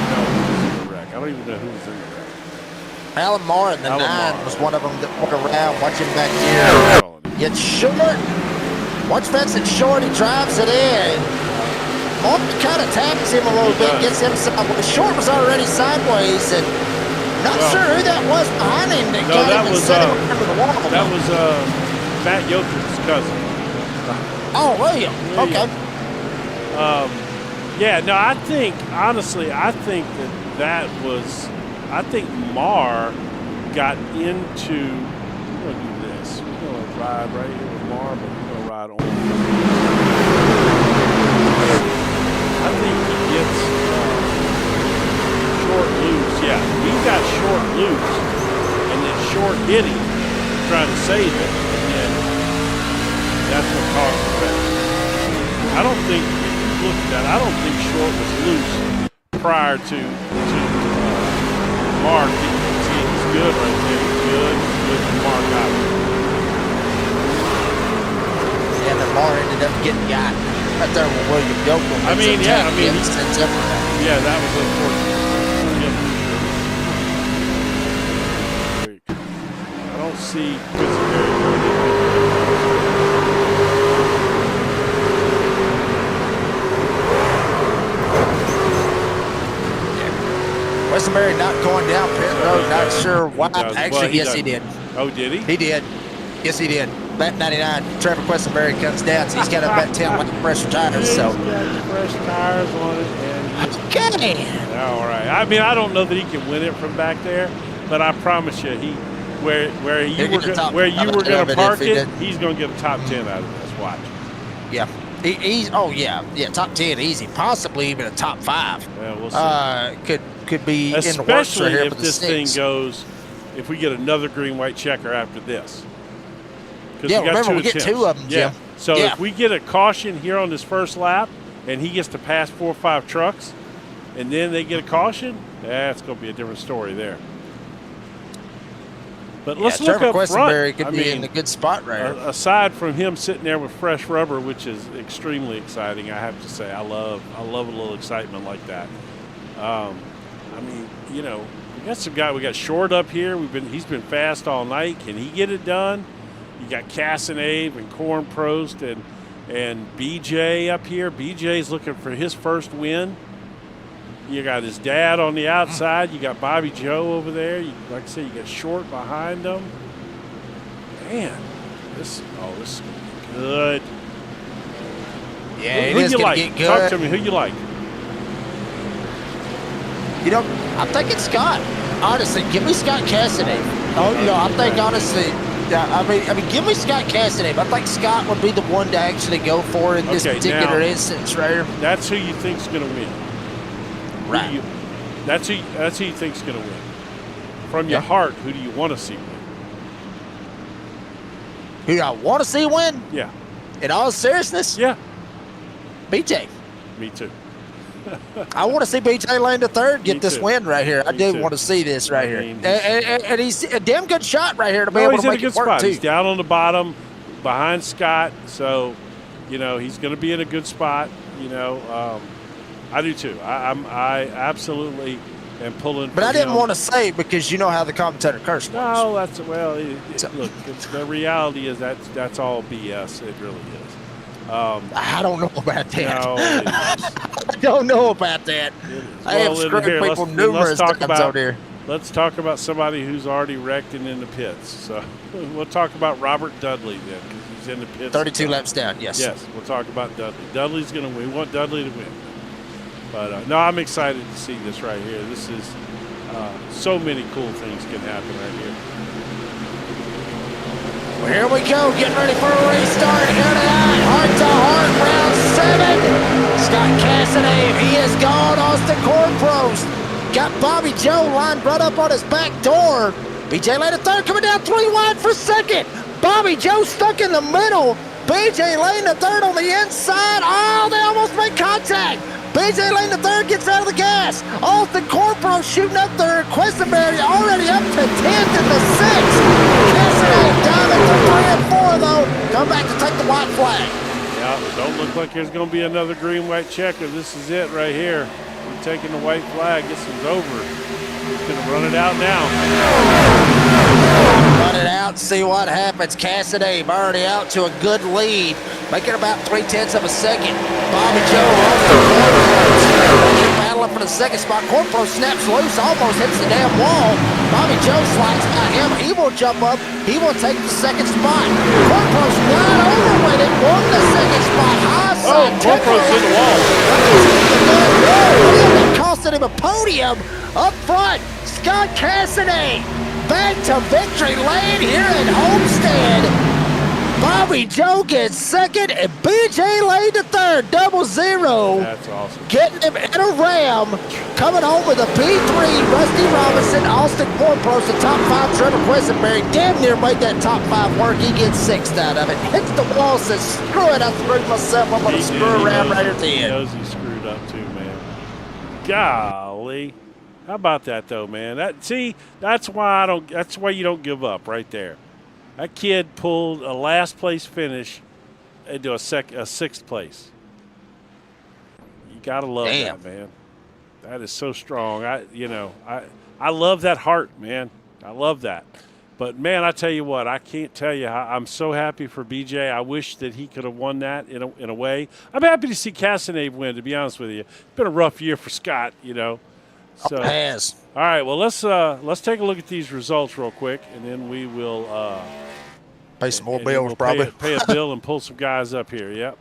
No, who's in the wreck? I don't even know who's in the wreck. Alan Marr in the 9 was one of them that went around watching back here. It's Short. Watch Vincent Short. He drives it in. Marr kind of taps him a little bit, gets him sideways. Short was already sideways, and not sure who that was behind him that got him and set him under the wall. That was Matt Yoker's cousin. Oh, William. Okay. Yeah, no, I think, honestly, I think Marr got into, we're going to do this. We're going to ride right here with Marr, but we're going to ride on. I think he gets Short loose. Yeah, he got Short loose, and then Short hit him, trying to save it, and then that's what caused the wreck. I don't think, if you look at that, I don't think Short was loose prior to Mark. See, he's good right there. He's good. Mark got him. Yeah, the Marr ended up getting got right there with William Yokel. I mean, yeah, that was unfortunate. I don't see Quisenberry not going down pit road, not sure why. Actually, yes, he did. Oh, did he? He did. Yes, he did. Bet 99. Trevor Questenberry comes down, so he's got about 10 like fresh tires. So He's got fresh tires on it. And okay. All right. I mean, I don't know that he can win it from back there, but I promise you, where you were going to park it, he's going to get a top 10 out of this. Watch. Yeah. He's top 10 easy, possibly even a top 5. Yeah, we'll see. Could be especially in the works right here if this thing goes. If we get another green-white checker after this. Yeah, remember we get 2 of them, Jim. Yeah. So if we get a caution here on this first lap, and he gets to pass 4 or 5 trucks, and then they get a caution, that's going to be a different story there. But let's look up front. Questenberry could be in a good spot right here. Aside from him sitting there with fresh rubber, which is extremely exciting, I have to say, I love a little excitement like that. I mean, you know, we got some guy. We got Short up here. He's been fast all night. Can he get it done? You got Casanave and Corn Prost and BJ up here. BJ's looking for his first win. You got his dad on the outside. You got Bobby Joe over there. Like I said, you got Short behind them. Man, this is going to be good. Yeah, it is going to get good. Talk to me. Who you like? You know, I'm thinking Scott. Honestly, give me Scott Casanave. I think honestly, I mean, give me Scott Casanave. I think Scott would be the one to actually go for in this particular instance right here. That's who you think's going to win. Right. That's who you think's going to win. From your heart, who do you want to see win? Who do I want to see win? Yeah. In all seriousness? Yeah. BJ. Me too. I want to see BJ Lane III get this win right here. I do want to see this right here. And he's a damn good shot right here to be able to make it work, too. He's down on the bottom behind Scott. So, you know, he's going to be in a good spot. You know, I do too. I absolutely am pulling. But I didn't want to say because you know how the commentator cursed. No, that's look. The reality is that's all BS. It really is. I don't know about that. No, I don't know about that. I have screwed people numerous times out here. Let's talk about somebody who's already wrecked and in the pits. So we'll talk about Robert Dudley then, because he's in the pits. 32 laps down. Yes. Yes, we'll talk about Dudley. Dudley's going to win. We want Dudley to win. But no, I'm excited to see this right here. This is so many cool things can happen right here. Well, here we go, getting ready for a restart here tonight. Heart-to-heart, round 7. Scott Casanave, he is gone. Austin Cornprost got Bobby Joe lined right up on his back door. BJ Lane III coming down 3 wide for second. Bobby Joe stuck in the middle. BJ Lane III on the inside. Oh, they almost made contact. BJ Lane III gets out of the gas. Austin Cornprost shooting up there. Questenberry already up to 10th in the 6th. Casanave down at the 3 and 4, though. Come back to take the white flag. Yeah, don't look like there's going to be another green-white checker. This is it right here. We're taking the white flag. This is over. He's going to run it out now. Run it out, see what happens. Casanave already out to a good lead, making about 0.3 of a second. Bobby Joe on the corner, battling for the second spot. Cornprost snaps loose, almost hits the damn wall. Bobby Joe slides by him. He will jump up. He will take the second spot. Cornprost right over with it, won the second spot. High side. Cornprost hit the wall. It costed him a podium up front. Scott Casanave back to victory lane here at Homestead. Bobby Joe gets second and BJ Lane to third. 0-0. That's awesome. Getting him in a Ram. Coming home with a P3. Rusty Robinson, Austin Cornprost, the top 5. Trevor Questenberry damn near made that top 5 work. He gets 6th out of it. Hits the wall, says, screw it, I screwed myself. I'm going to screw around right at the end. He knows he screwed up too, man. Golly. How about that though, man? That's why you don't give up right there. That kid pulled a last place finish into a 6th place. You gotta love that, man. That is so strong. I love that heart, man. I love that. But man, I tell you what, I can't tell you how I'm so happy for BJ. I wish that he could have won that in a way. I'm happy to see Casanave win, to be honest with you. It's been a rough year for Scott, you know. So, it has. All right, well let's take a look at these results real quick, and then we will Pay some more And then bills, we'll probably. pay a bill and pull some guys up here. Yep.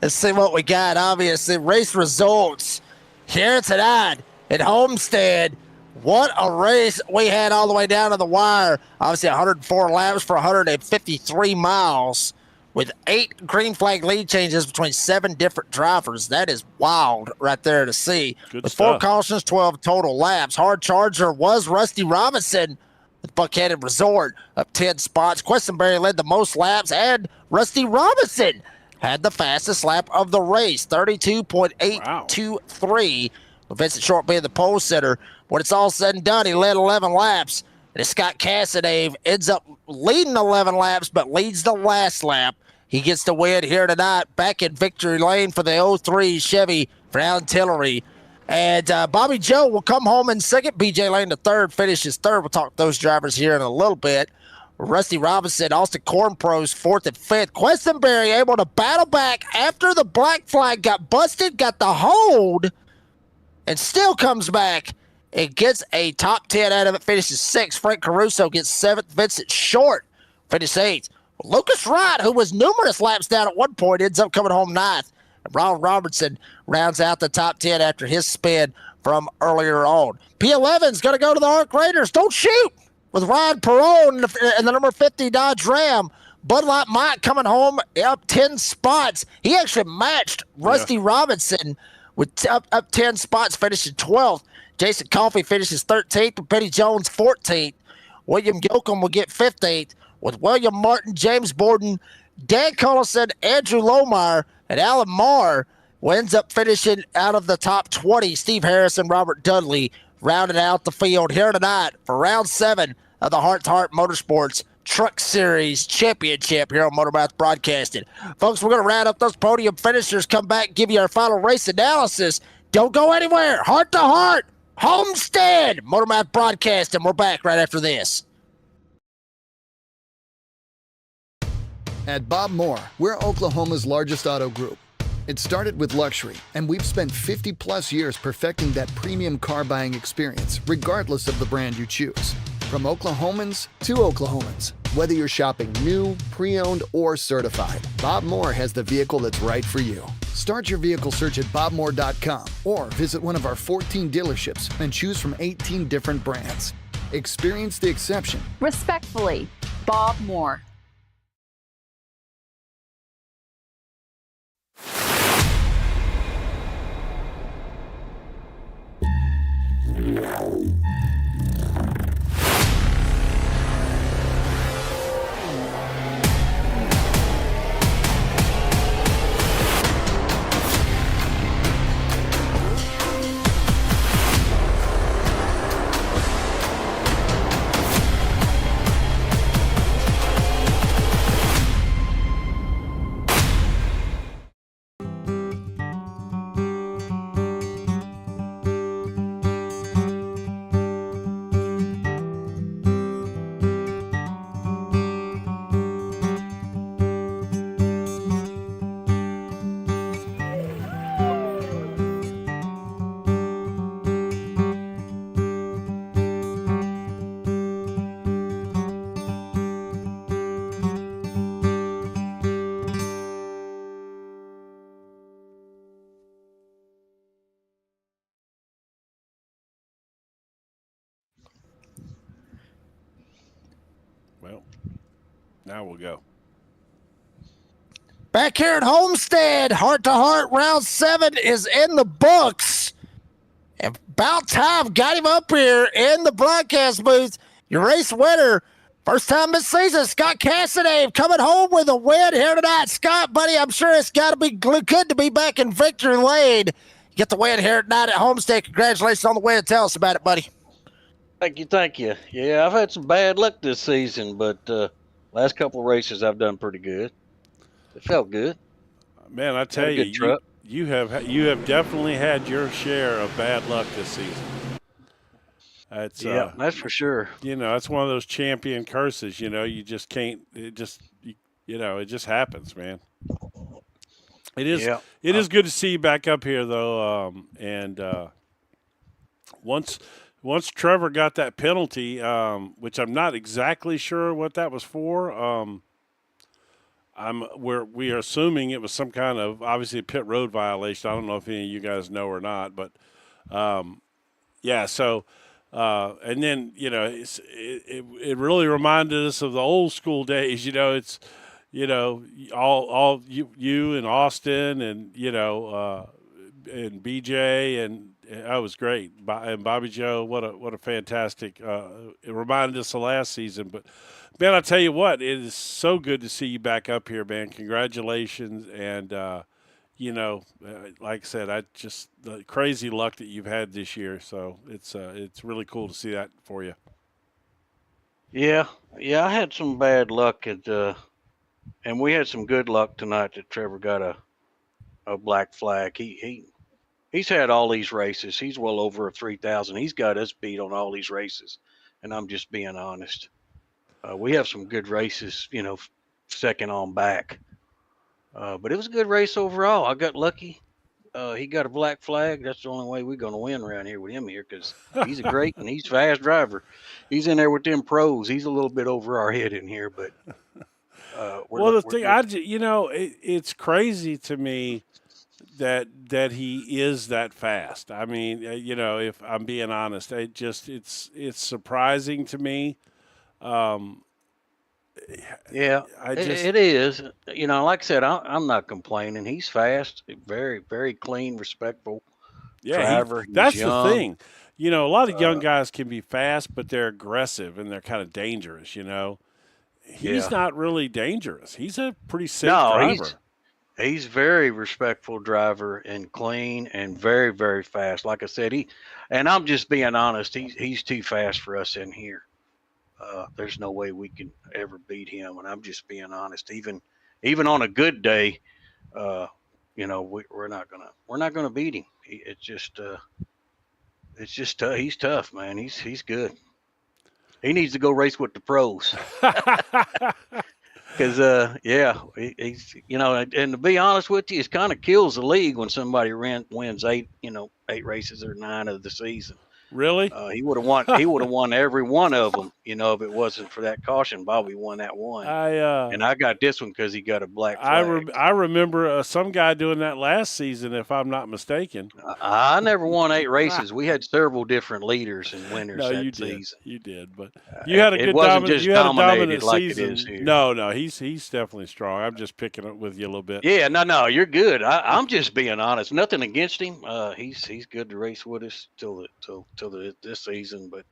Let's see what we got. Obviously, race results here tonight at Homestead. What a race we had all the way down to the wire. Obviously, 104 laps for 153 miles with 8 green flag lead changes between 7 different drivers. That is wild right there to see. Good with stuff. 4 cautions, 12 total laps. Hard charger was Rusty Robinson with Buckhead Resort up 10 spots. Questenberry led the most laps, and Rusty Robinson had the fastest lap of the race, 32.823. With Vincent Short being the pole sitter. When it's all said and done, he led 11 laps. And Scott Cassadave ends up leading 11 laps, but leads the last lap. He gets the win here tonight, back in victory lane for the 03 Chevy for Alan Tillery. And Bobby Joe will come home in second. BJ Lane the third, finishes third. We'll talk to those drivers here in a little bit. Rusty Robinson, Austin Cornpros, 4th and 5th. Questenberry able to battle back after the black flag got busted, got the hold, and still comes back and gets a top 10 out of it, finishes 6th. Frank Caruso gets 7th. Vincent Short finishes 8th. Lucas Wright, who was numerous laps down at one point, ends up coming home 9th. And Ron Robertson rounds out the top 10 after his spin from earlier on. P11's going to go to the Arc Raiders. Don't shoot! With Ryan Perone and the number 50 Dodge Ram. Bud Light Mike coming home up 10 spots. He actually matched Rusty Robinson with up 10 spots, finishing 12th. Jason Coffey finishes 13th, and Petty Jones 14th. William Gilcomb will get 15th, with William Martin, James Borden, Dan Collison, Andrew Lohmeyer, and Alan Marr ends up finishing out of the top 20. Steve Harrison, Robert Dudley rounded out the field here tonight for round 7 of the Heart to Heart Motorsports Truck Series Championship here on Motormouth Broadcasting. Folks, we're going to round up those podium finishers, come back, give you our final race analysis. Don't go anywhere. Heart to Heart, Homestead, Motormouth Broadcasting. We're back right after this. At Bob Moore, we're Oklahoma's largest auto group. It started with luxury, and we've spent 50 plus years perfecting that premium car buying experience, regardless of the brand you choose. From Oklahomans to Oklahomans, whether you're shopping new, pre-owned, or certified, Bob Moore has the vehicle that's right for you. Start your vehicle search at bobmoore.com or visit one of our 14 dealerships and choose from 18 different brands. Experience the exception. Respectfully, Bob Moore. Well, now we'll go. Back here at Homestead, Heart to Heart, round 7 is in the books. And about time, got him up here in the broadcast booth. Your race winner, first time this season, Scott Cassadave, coming home with a win here tonight. Scott, buddy, I'm sure it's got to be good to be back in victory lane. You get the win here tonight at Homestead. Congratulations on the win. Tell us about it, buddy. Thank you. Yeah, I've had some bad luck this season, but last couple of races I've done pretty good. It felt good. Man, I tell you, you have definitely had your share of bad luck this season. That's that's for sure. You know, it's one of those champion curses. You know, you just can't. It just happens, man. It is. Yeah. It is good to see you back up here, though. And once once Trevor got that penalty, which I'm not exactly sure what that was for. We are assuming it was some kind of obviously a pit road violation. I don't know if any of you guys know or not, but yeah. So and then it really reminded us of the old school days. It's all you and Austin and and BJ and that was great. And Bobby Joe, what a fantastic. It reminded us of last season, but. Man, I tell you what, it is so good to see you back up here, man. Congratulations, and like I said, the crazy luck that you've had this year. So it's really cool to see that for you. Yeah, I had some bad luck and we had some good luck tonight that Trevor got a black flag. He's had all these races. He's well over 3,000. He's got us beat on all these races, and I'm just being honest. We have some good races, second on back. But it was a good race overall. I got lucky. He got a black flag. That's the only way we're going to win around here with him here because he's a great and he's a fast driver. He's in there with them pros. He's a little bit over our head in here, but it's crazy to me that he is that fast. I mean, if I'm being honest, it's surprising to me. It is. Like I said, I'm not complaining. He's fast, very, very clean, respectful driver. That's young. the thing. A lot of young guys can be fast, but they're aggressive and they're kind of dangerous. He's not really dangerous. He's a pretty safe driver. He's very respectful driver and clean and very, very fast. Like I said, and I'm just being honest. He's too fast for us in here. There's no way we can ever beat him, and I'm just being honest. Even on a good day, we're not gonna beat him. It's just he's tough, man. He's good. He needs to go race with the pros. Because he's and to be honest with you, it kind of kills the league when somebody wins 8 races or 9 of the season. Really? He would have won. He would have won every one of them. If it wasn't for that caution, Bobby won that one. And I got this one because he got a black flag. I remember some guy doing that last season, if I'm not mistaken. I never won 8 races. We had several different leaders and winners that season. You did, but you had a good dominant like season. It is here. No, he's definitely strong. I'm just picking up with you a little bit. Yeah, no, you're good. I'm just being honest. Nothing against him. He's good to race with us till this season, but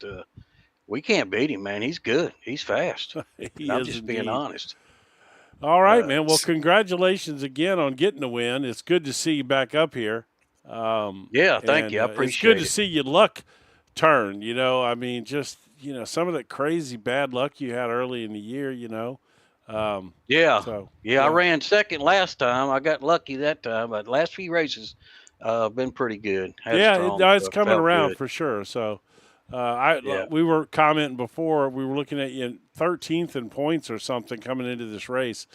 we can't beat him, man. He's good. He's fast. I'm just being honest. All right, man. Well, congratulations again on getting the win. It's good to see you back up here. Thank you. I appreciate it. It's good to see your luck turn. I mean, just some of that crazy bad luck you had early in the year. I ran second last time. I got lucky that time, but last few races been pretty good. It's coming around for sure. So we were commenting before, we were looking at you 13th in points or something coming into this race.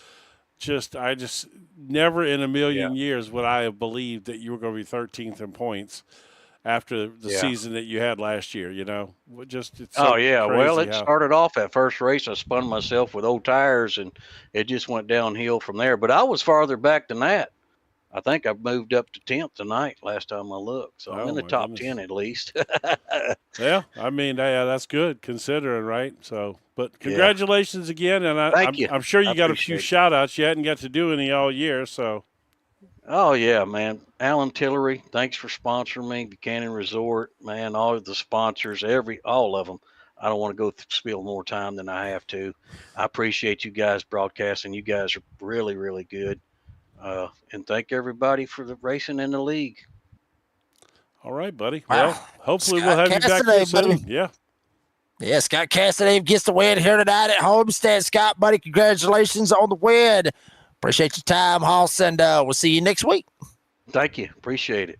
I just never in a million years would I have believed that you were going to be 13th in points after the season that you had last year. It started off that first race. I spun myself with old tires and it just went downhill from there. But I was farther back than that. I think I moved up to 10th tonight last time I looked. So I'm in the top 10 at least. Yeah, I mean, that's good considering, right? So, but congratulations again. And Thank you. I'm sure you got a few shout outs. You hadn't got to do any all year. So, oh, yeah, man. Alan Tillery, thanks for sponsoring me. Buchanan Resort, man, all of the sponsors, all of them. I don't want to go spill more time than I have to. I appreciate you guys broadcasting. You guys are really, really good. And thank everybody for the racing in the league. All right, buddy. Wow. Well, hopefully Scott we'll have you back here soon. buddy. Yeah. Yeah, Scott Cassidy gets the win here tonight at Homestead. Scott, buddy, congratulations on the win. Appreciate your time, Hoss, and we'll see you next week. Thank you. Appreciate it.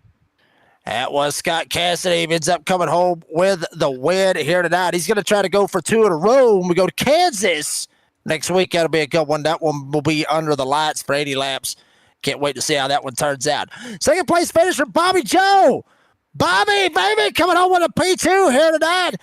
That was Scott Cassidy. He ends up coming home with the win here tonight. He's going to try to go for 2 in a row when we go to Kansas next week. That'll be a good one. That one will be under the lights for 80 laps. Can't wait to see how that one turns out. Second place finish for Bobby Joe. Bobby, baby, coming home with a P2 here tonight.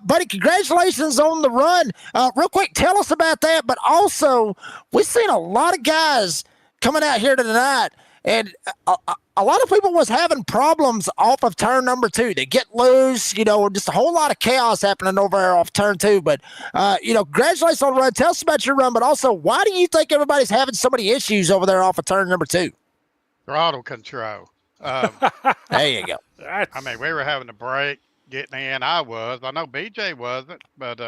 Buddy, congratulations on the run. Real quick, tell us about that. But also, we've seen a lot of guys coming out here tonight, and a lot of people was having problems off of turn number 2. They get loose, just a whole lot of chaos happening over there off turn 2. But, congratulations on the run. Tell us about your run, but also, why do you think everybody's having so many issues over there off of turn number 2? Throttle control. There you go. I mean, we were having to brake getting in. I know BJ wasn't, but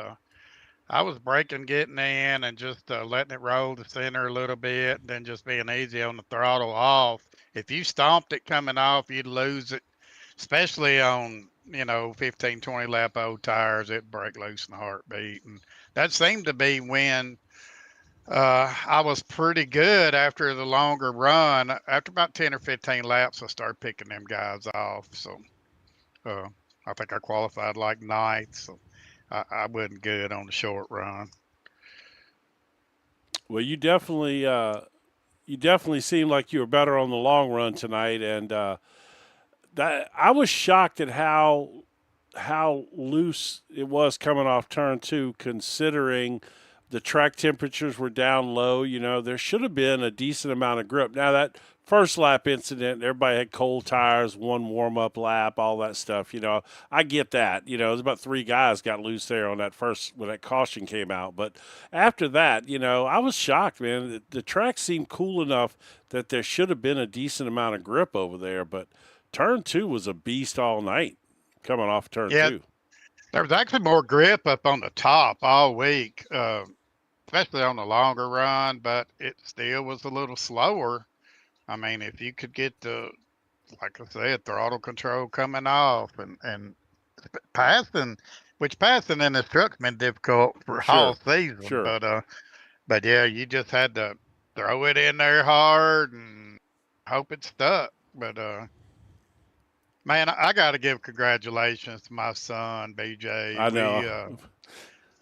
I was braking getting in and just letting it roll to center a little bit, and then just being easy on the throttle off. If you stomped it coming off, you'd lose it, especially on 15, 20 lap old tires. It'd break loose in a heartbeat, and that seemed to be when I was pretty good after the longer run. After about 10 or 15 laps, I started picking them guys off. So I think I qualified like ninth. So I wasn't good on the short run. Well, you definitely seemed like you were better on the long run tonight, and that I was shocked at how loose it was coming off turn 2, considering the track temperatures were down low. There should have been a decent amount of grip. Now, that first lap incident, everybody had cold tires, one warm-up lap, all that stuff. I get that. It was about 3 guys got loose there on that first when that caution came out. But after that, I was shocked, man. The track seemed cool enough that there should have been a decent amount of grip over there. But turn 2 was a beast all night coming off turn 2. There was actually more grip up on the top all week. Especially on the longer run, but it still was a little slower. I mean, if you could get like I said, throttle control coming off and passing, which passing in this truck's been difficult for all season. Sure. But yeah, you just had to throw it in there hard and hope it stuck. But man, I got to give congratulations to my son, BJ. I know.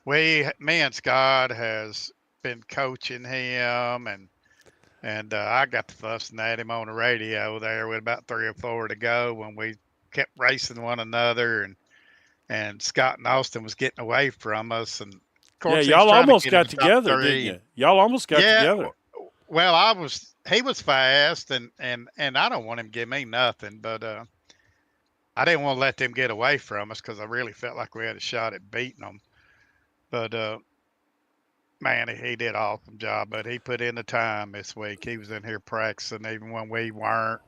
Me and Scott has been coaching him, and I got to fussing at him on the radio there with about 3 or 4 to go when we kept racing one another, and Scott and Austin was getting away from us. And of course, y'all almost got together, didn't you? Y'all almost got together. Well, he was fast, and I don't want him to give me nothing, but I didn't want to let them get away from us because I really felt like we had a shot at beating them. But, man, he did an awesome job. But he put in the time this week. He was in here practicing even when we weren't.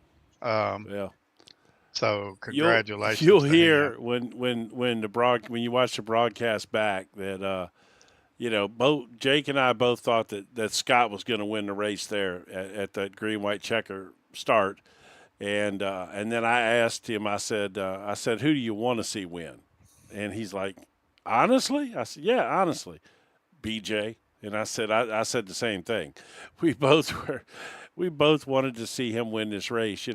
So congratulations. You'll hear when you watch the broadcast back that both Jake and I both thought that Scott was going to win the race there at that green white checker start, and then I asked him. I said, who do you want to see win? And he's like, honestly? I said, yeah, honestly, BJ. And I said the same thing. We both wanted to see him win this race,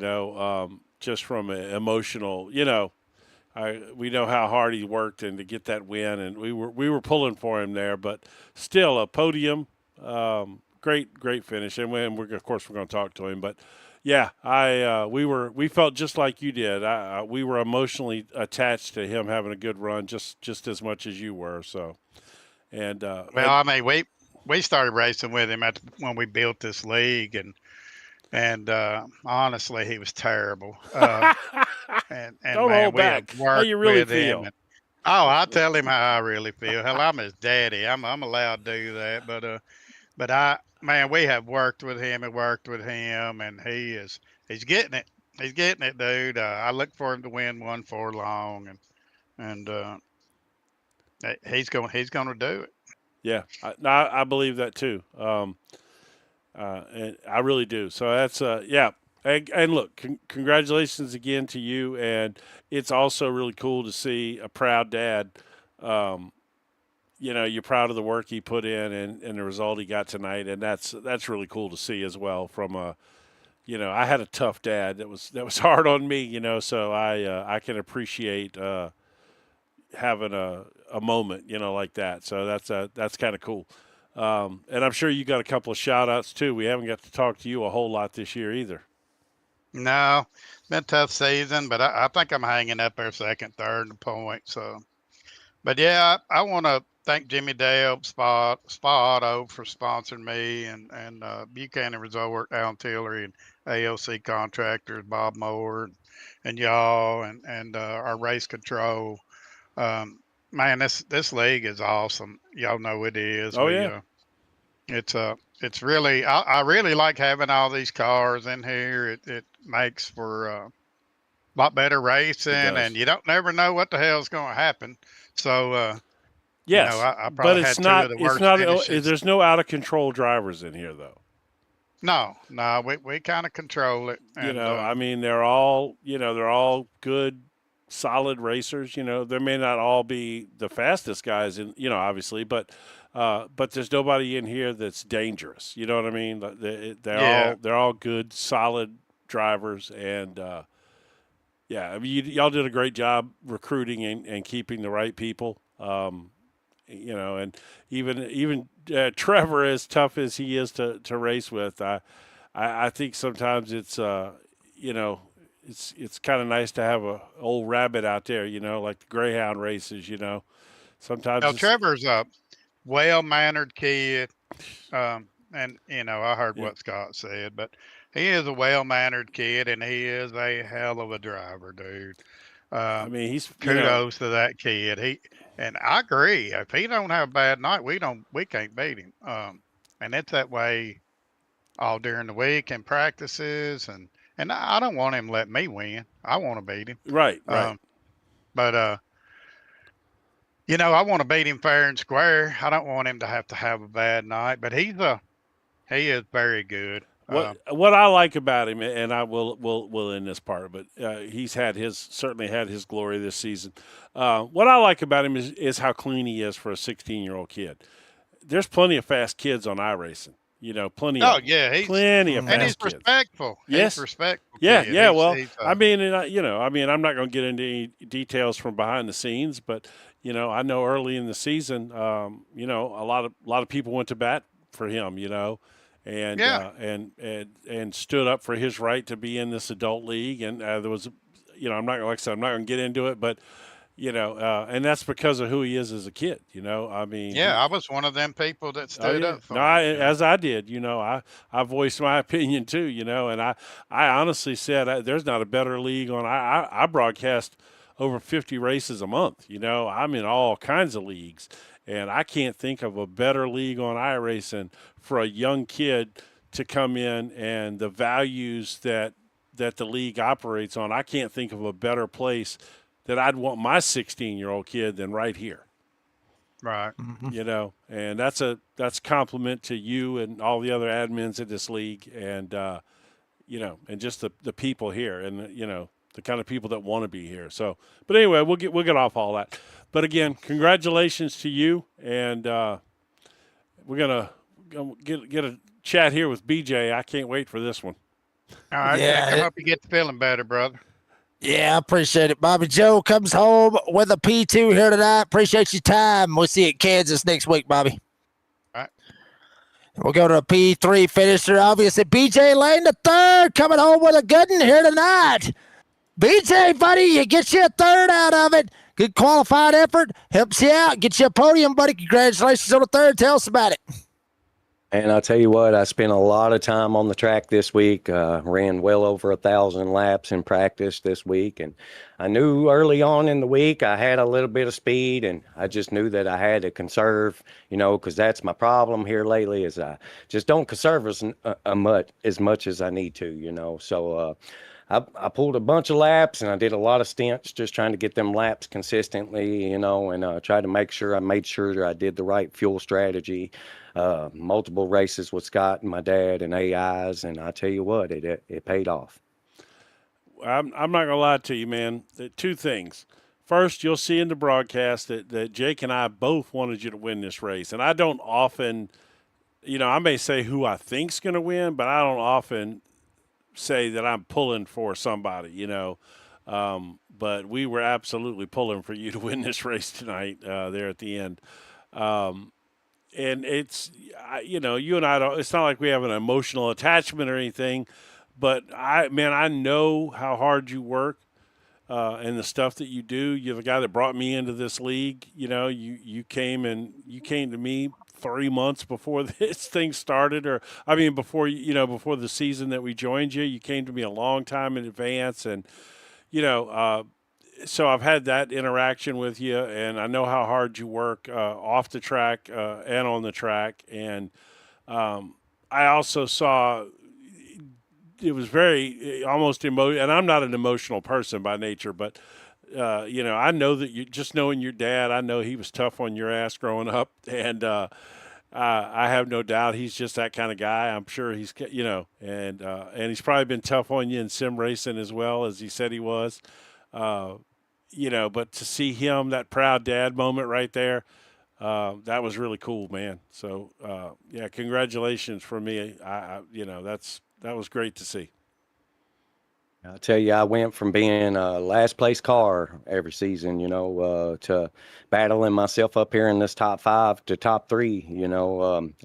just from an emotional, we know how hard he worked and to get that win, and we were pulling for him there, but still a podium, great finish. And of course we're going to talk to him, but yeah, we felt just like you did. We were emotionally attached to him having a good run, just as much as you were. So, and I mean, we started racing with him when we built this league, and honestly, he was terrible. And don't man, hold we back. had How worked you really with feel? him. I'll tell him how I really feel. Hell, I'm his daddy. I'm allowed to do that, but we have worked with him and he's getting it. He's getting it, dude. I look for him to win 1-4 long, and he's going to do it. Yeah, I believe that too. And I really do. So that's yeah. And look, congratulations again to you. And it's also really cool to see a proud dad. You're proud of the work he put in and the result he got tonight, and that's really cool to see as well. From I had a tough dad that was hard on me. So I can appreciate having a moment like that. So that's kind of cool. And I'm sure you got a couple of shout outs too. We haven't got to talk to you a whole lot this year either. No, been a tough season, but I think I'm hanging up there second, third in the point. So, but yeah, I want to thank Jimmy Dale, Spa Auto for sponsoring me, and Buchanan Resort, Alan Tillery, and AOC Contractors, Bob Moore, and y'all, and our race control. Man, this league is awesome. Y'all know it is. Oh yeah, It's really I really like having all these cars in here. It makes for a lot better racing, it does. and you don't never know what the hell's going to happen. So Yes, I but probably it's had two not. of the It's worst not. finishes. There's no out of control drivers in here, though. No, we kind of control it, and I mean, they're all. They're all good, solid racers. There may not all be the fastest guys in. Obviously, but there's nobody in here that's dangerous. You know what I mean? yeah, They're all good, solid drivers, and yeah, I mean, y'all did a great job recruiting and keeping the right people. And even Trevor, as tough as he is to race with, I think sometimes it's kind of nice to have a old rabbit out there, like the Greyhound races. Sometimes it's Trevor's a well mannered kid. And I heard yeah. what Scott said, but he is a well mannered kid, and he is a hell of a driver, dude. I mean, he's Kudos to that kid. And I agree. If he don't have a bad night, we can't beat him. And it's that way all during the week and practices, and I don't want him to let me win. I want to beat him. right. But I want to beat him fair and square. I don't want him to have a bad night. But he is very good. What I like about him, and I will end this part, but he's certainly had his glory this season. What I like about him is how clean he is for a 16-year-old kid. There's plenty of fast kids on iRacing. Plenty Oh of yeah, plenty of fast and he's kids. respectful. Yes. He's respectful. Yeah, Kid. yeah. Well, he's, I mean, and I'm not going to get into any details from behind the scenes, but I know early in the season, a lot of people went to bat for him, and Yeah. and stood up for his right to be in this adult league, and there was, I'm not like I said, I'm not going to get into it, but and that's because of who he is as a kid. I mean, Yeah, I was one of them people that oh stood yeah, up for no, him. as I did, I voiced my opinion too, and I honestly said there's not a better league on. I broadcast over 50 races a month. I'm in all kinds of leagues, and I can't think of a better league on iRacing for a young kid to come in and the values that the league operates on. I can't think of a better place that I'd want my 16-year-old kid than right here. Right. And that's a compliment to you and all the other admins in this league, and and just the people here, and the kind of people that want to be here. So, but anyway, we'll get off all that. But again, congratulations to you, and we're gonna get a chat here with BJ. I can't wait for this one. All right, Yeah, Jack. I hope you get feeling better, brother. Yeah, I appreciate it. Bobby Joe comes home with a P2 here tonight. Appreciate your time. We'll see you at Kansas next week, Bobby. All right. We'll go to a P3 finisher. Obviously, BJ Lane the third coming home with a good one here tonight. BJ, buddy, you get you a third out of it. Good qualified effort. Helps you out. Get you a podium, buddy. Congratulations on the third. Tell us about it. And I'll tell you what, I spent a lot of time on the track this week, ran well over 1,000 laps in practice this week. And I knew early on in the week I had a little bit of speed, and I just knew that I had to conserve, because that's my problem here lately is I just don't conserve as much as I need to, So I pulled a bunch of laps, and I did a lot of stints just trying to get them laps consistently, and tried to make sure I did the right fuel strategy. Multiple races with Scott and my dad and AIs, and I tell you what, it paid off. I'm not gonna lie to you, man. Two things. First, you'll see in the broadcast that Jake and I both wanted you to win this race, and I don't often, I may say who I think's gonna win, but I don't often say that I'm pulling for somebody, but we were absolutely pulling for you to win this race tonight there at the end. And it's, you and I don't, it's not like we have an emotional attachment or anything, But I know how hard you work. And the stuff that you do. You're the guy that brought me into this league. You came to me 3 months before this thing started, or before the season that we joined you. You came to me a long time in advance, and so I've had that interaction with you, and I know how hard you work off the track and on the track. And I also saw it was very almost emotional, and I'm not an emotional person by nature, but I know that you just knowing your dad, I know he was tough on your ass growing up, and I have no doubt he's just that kind of guy. I'm sure he's, and he's probably been tough on you in sim racing as well, as he said he was. But to see him, that proud dad moment right there, that was really cool, man. So congratulations from me. That was great to see. I'll tell you, I went from being a last place car every season, to battling myself up here in this top 5 to top 3,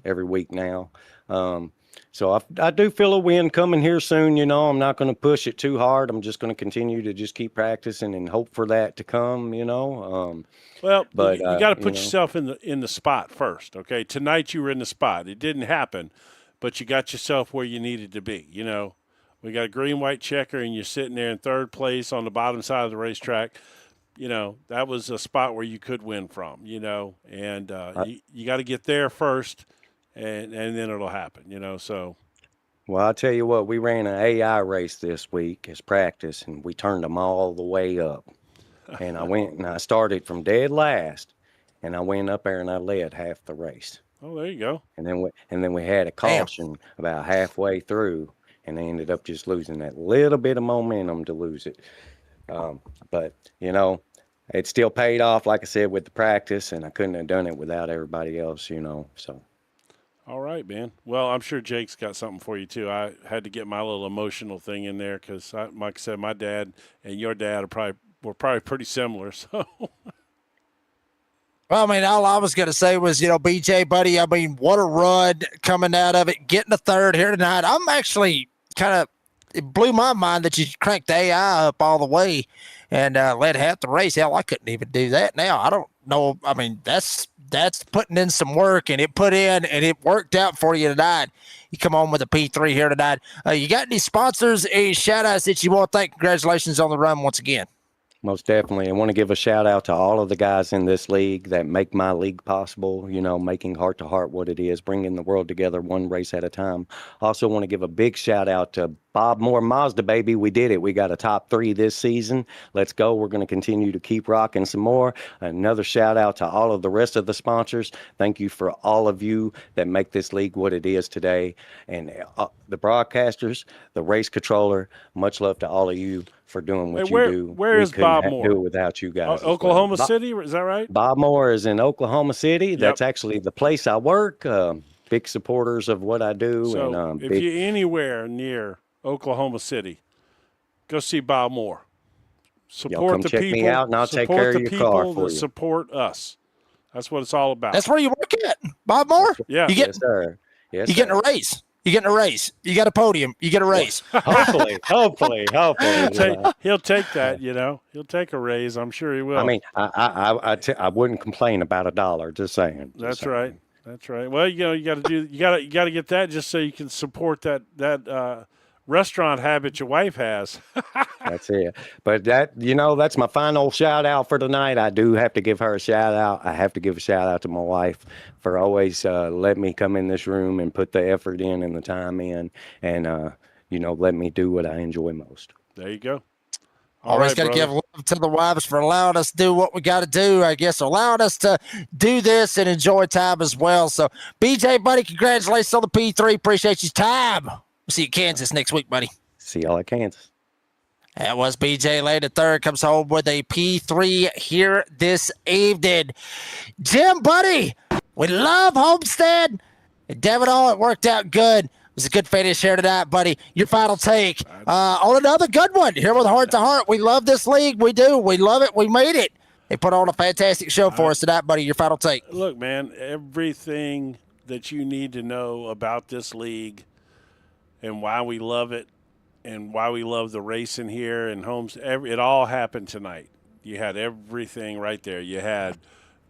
every week now. So I do feel a win coming here soon. I'm not going to push it too hard. I'm just going to continue to just keep practicing and hope for that to come, But you got to put yourself in the spot first. Okay. Tonight you were in the spot. It didn't happen, but you got yourself where you needed to be. We got a green-white checker, and you're sitting there in third place on the bottom side of the racetrack. That was a spot where you could win from, and you got to get there first, and then it'll happen, so. Well, I'll tell you what, we ran an AI race this week as practice, and we turned them all the way up. And I went and I started from dead last, and I went up there and I led half the race. Oh, there you go. And then we had a caution about halfway through, and they ended up just losing that little bit of momentum to lose it. But, it still paid off, like I said, with the practice, and I couldn't have done it without everybody else, so. All right, man. Well, I'm sure Jake's got something for you, too. I had to get my little emotional thing in there because, like I said, my dad and your dad were probably pretty similar, so. Well, all I was going to say was, BJ, buddy, what a run coming out of it, getting a third here tonight. I'm actually it blew my mind that you cranked the AI up all the way and led half the race. Hell, I couldn't even do that now. I don't know. That's putting in some work, and it worked out for you tonight. You come on with a P3 here tonight. You got any sponsors, any shout-outs that you want to thank? Congratulations on the run once again. Most definitely. I want to give a shout out to all of the guys in this league that make my league possible, making Heart to Heart what it is, bringing the world together one race at a time. Also want to give a big shout out to Bob Moore Mazda, baby. We did it. We got a top 3 this season. Let's go. We're going to continue to keep rocking some more. Another shout out to all of the rest of the sponsors. Thank you for all of you that make this league what it is today. And the broadcasters, the race controller, much love to all of you for doing what you do. Where is Bob Moore? Do it without you guys. Oklahoma City, is that right? Bob Moore is in Oklahoma City. Yep. That's actually the place I work. Big supporters of what I do. So and if you're anywhere near Oklahoma City, go see Bob Moore. Support the check people. Me out and I'll take care of your car for you. Support us. That's what it's all about. That's where you work at, Bob Moore. Yeah, yes, sir. Yes, you getting a raise. You getting a raise. You got a podium. You get a raise. hopefully. He'll take that. He'll take a raise. I'm sure he will. I wouldn't complain about $1. Just saying. That's right. That's right. Well, you got to get that just so you can support that restaurant habit your wife has. That's it. But that's my final shout out for tonight. I do have to give her a shout out. I have to give a shout out to my wife for always letting me come in this room and put the effort in and the time in, and let me do what I enjoy most. There you go. Always got to give love to the wives for allowing us to do what we got to do, I guess, allowing us to do this and enjoy time as well. So, BJ, buddy, congratulations on the P3. Appreciate your time. We'll see you in Kansas next week, buddy. See y'all at Kansas. That was BJ Lane III, comes home with a P3 here this evening. Jim, buddy, we love Homestead. And damn it all, it worked out good. It was a good finish here tonight, buddy. Your final take on another good one here with Heart to Heart. We love this league. We do. We love it. We made it. They put on a fantastic show for us tonight, buddy. Your final take. Look, man, everything that you need to know about this league and why we love it and why we love the racing here and homes. It all happened tonight. You had everything right there. You had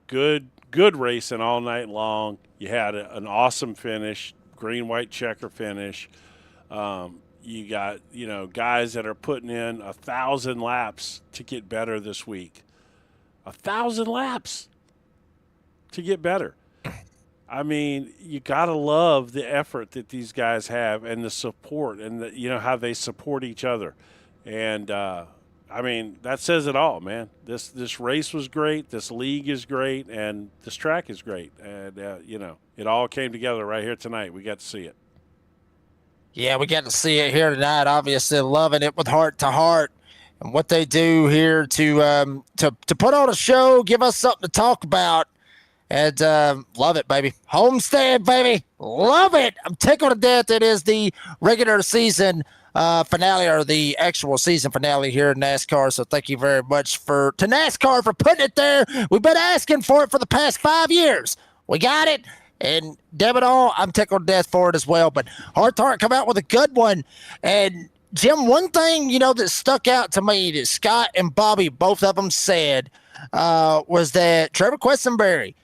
good racing all night long. You had an awesome finish, green white checker finish. You got guys that are putting in 1,000 laps to get better this week. 1,000 laps to get better. I mean, you gotta love the effort that these guys have and the support and how they support each other. And I mean, that says it all, man. This race was great. This league is great, and this track is great. And it all came together right here tonight. We got to see it. Yeah, we got to see it here tonight. Obviously, loving it with Heart to Heart and what they do here to put on a show, give us something to talk about. And love it, baby. Homestead, baby. Love it. I'm tickled to death. It is the regular season finale, or the actual season finale here in NASCAR. So thank you very much to NASCAR for putting it there. We've been asking for it for the past 5 years. We got it. And damn it all, I'm tickled to death for it as well. But Heart to Heart come out with a good one. And Jim, one thing, that stuck out to me that Scott and Bobby, both of them said, was that Trevor Questenberry,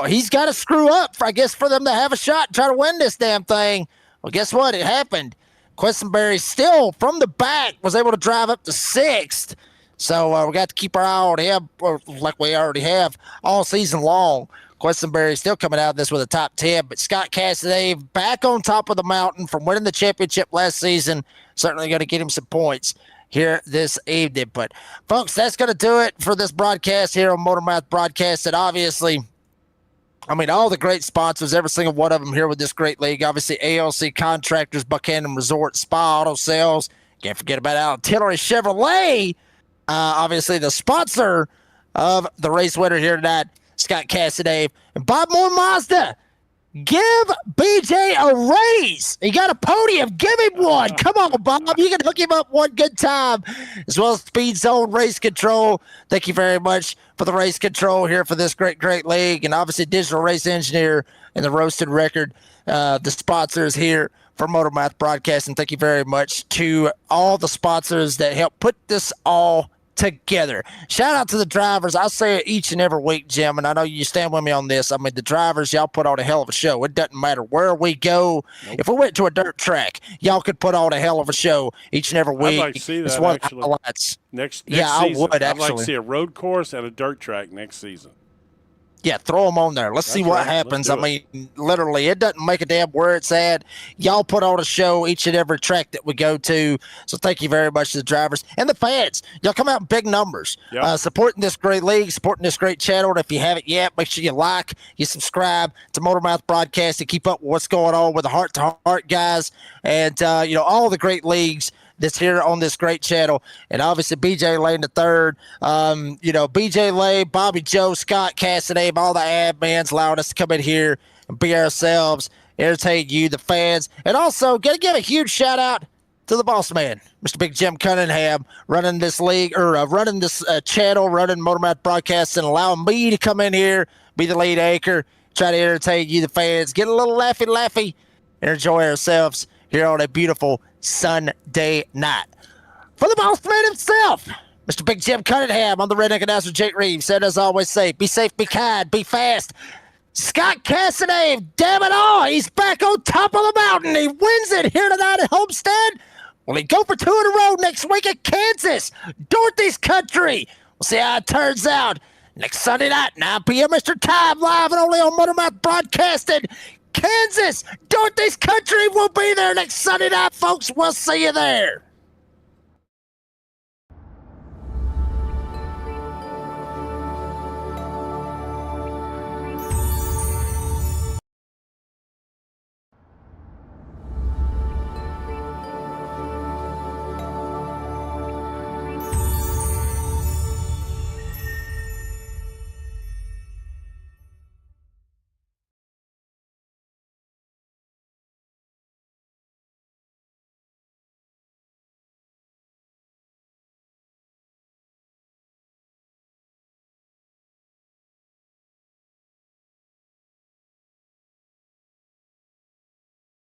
he's got to screw up, for them to have a shot and try to win this damn thing. Well, guess what? It happened. Questenberry still, from the back, was able to drive up to 6th. So we got to keep our eye on him, like we already have all season long. Questenberry still coming out of this with a top 10, but Scott Cassidy back on top of the mountain from winning the championship last season. Certainly going to get him some points here this evening. But, folks, that's going to do it for this broadcast here on Motormouth Broadcast. And obviously, all the great sponsors, every single one of them here with this great league. Obviously, ALC Contractors, Buchanan Resort, Spa Auto Sales. Can't forget about Artillery Chevrolet. Obviously, the sponsor of the race winner here tonight, Scott Cassidy. And Bob Moore Mazda. Give BJ a raise. He got a podium. Give him one. Come on, Bob. You can hook him up one good time. As well as Speed Zone Race Control. Thank you very much for the race control here for this great, great league. And obviously Digital Race Engineer and the Roasted Record, the sponsors here for Motormouth Broadcasting. Thank you very much to all the sponsors that help put this all together. Shout out to the drivers. I say it each and every week, Jim, and I know you stand with me on this. The drivers, y'all put on a hell of a show. It doesn't matter where we go. Nope. If we went to a dirt track, y'all could put on a hell of a show each and every week. I'd like to see that, it's one of the highlights. Next yeah, season. I would, actually. I'd like to see a road course and a dirt track next season. Yeah, throw them on there. Let's see what happens. Literally, it doesn't make a damn where it's at. Y'all put on a show each and every track that we go to. So thank you very much to the drivers and the fans. Y'all come out in big numbers. Yep. Supporting this great league, supporting this great channel. And if you haven't yet, make sure you like, you subscribe to Motormouth Broadcast to keep up with what's going on with the Heart to Heart guys and, all the great leagues that's here on this great channel. And obviously BJ Lane the third, BJ Lane, Bobby Joe, Scott Cassidy, all the admins allowing us to come in here and be ourselves, entertain you, the fans. And also got to give a huge shout out to the boss man, Mr. Big Jim Cunningham, running this league, or running this channel, running Motormouth Broadcast, and allowing me to come in here, be the lead anchor, try to entertain you, the fans, get a little laughy, and enjoy ourselves here on a beautiful Sunday night. For the boss man himself, Mr. Big Jim Cunningham, I'm the redneck announcer, Jake Reeves. Said as always say, be safe, be kind, be fast. Scott Cassidy, damn it all, he's back on top of the mountain. He wins it here tonight at Homestead. Will he go for 2 in a row next week at Kansas, Dorothy's country? We'll see how it turns out next Sunday night, 9 p.m. Mr. Time, live and only on Motormouth Broadcasting. Kansas, Dorothy's country will be there next Sunday night, folks. We'll see you there.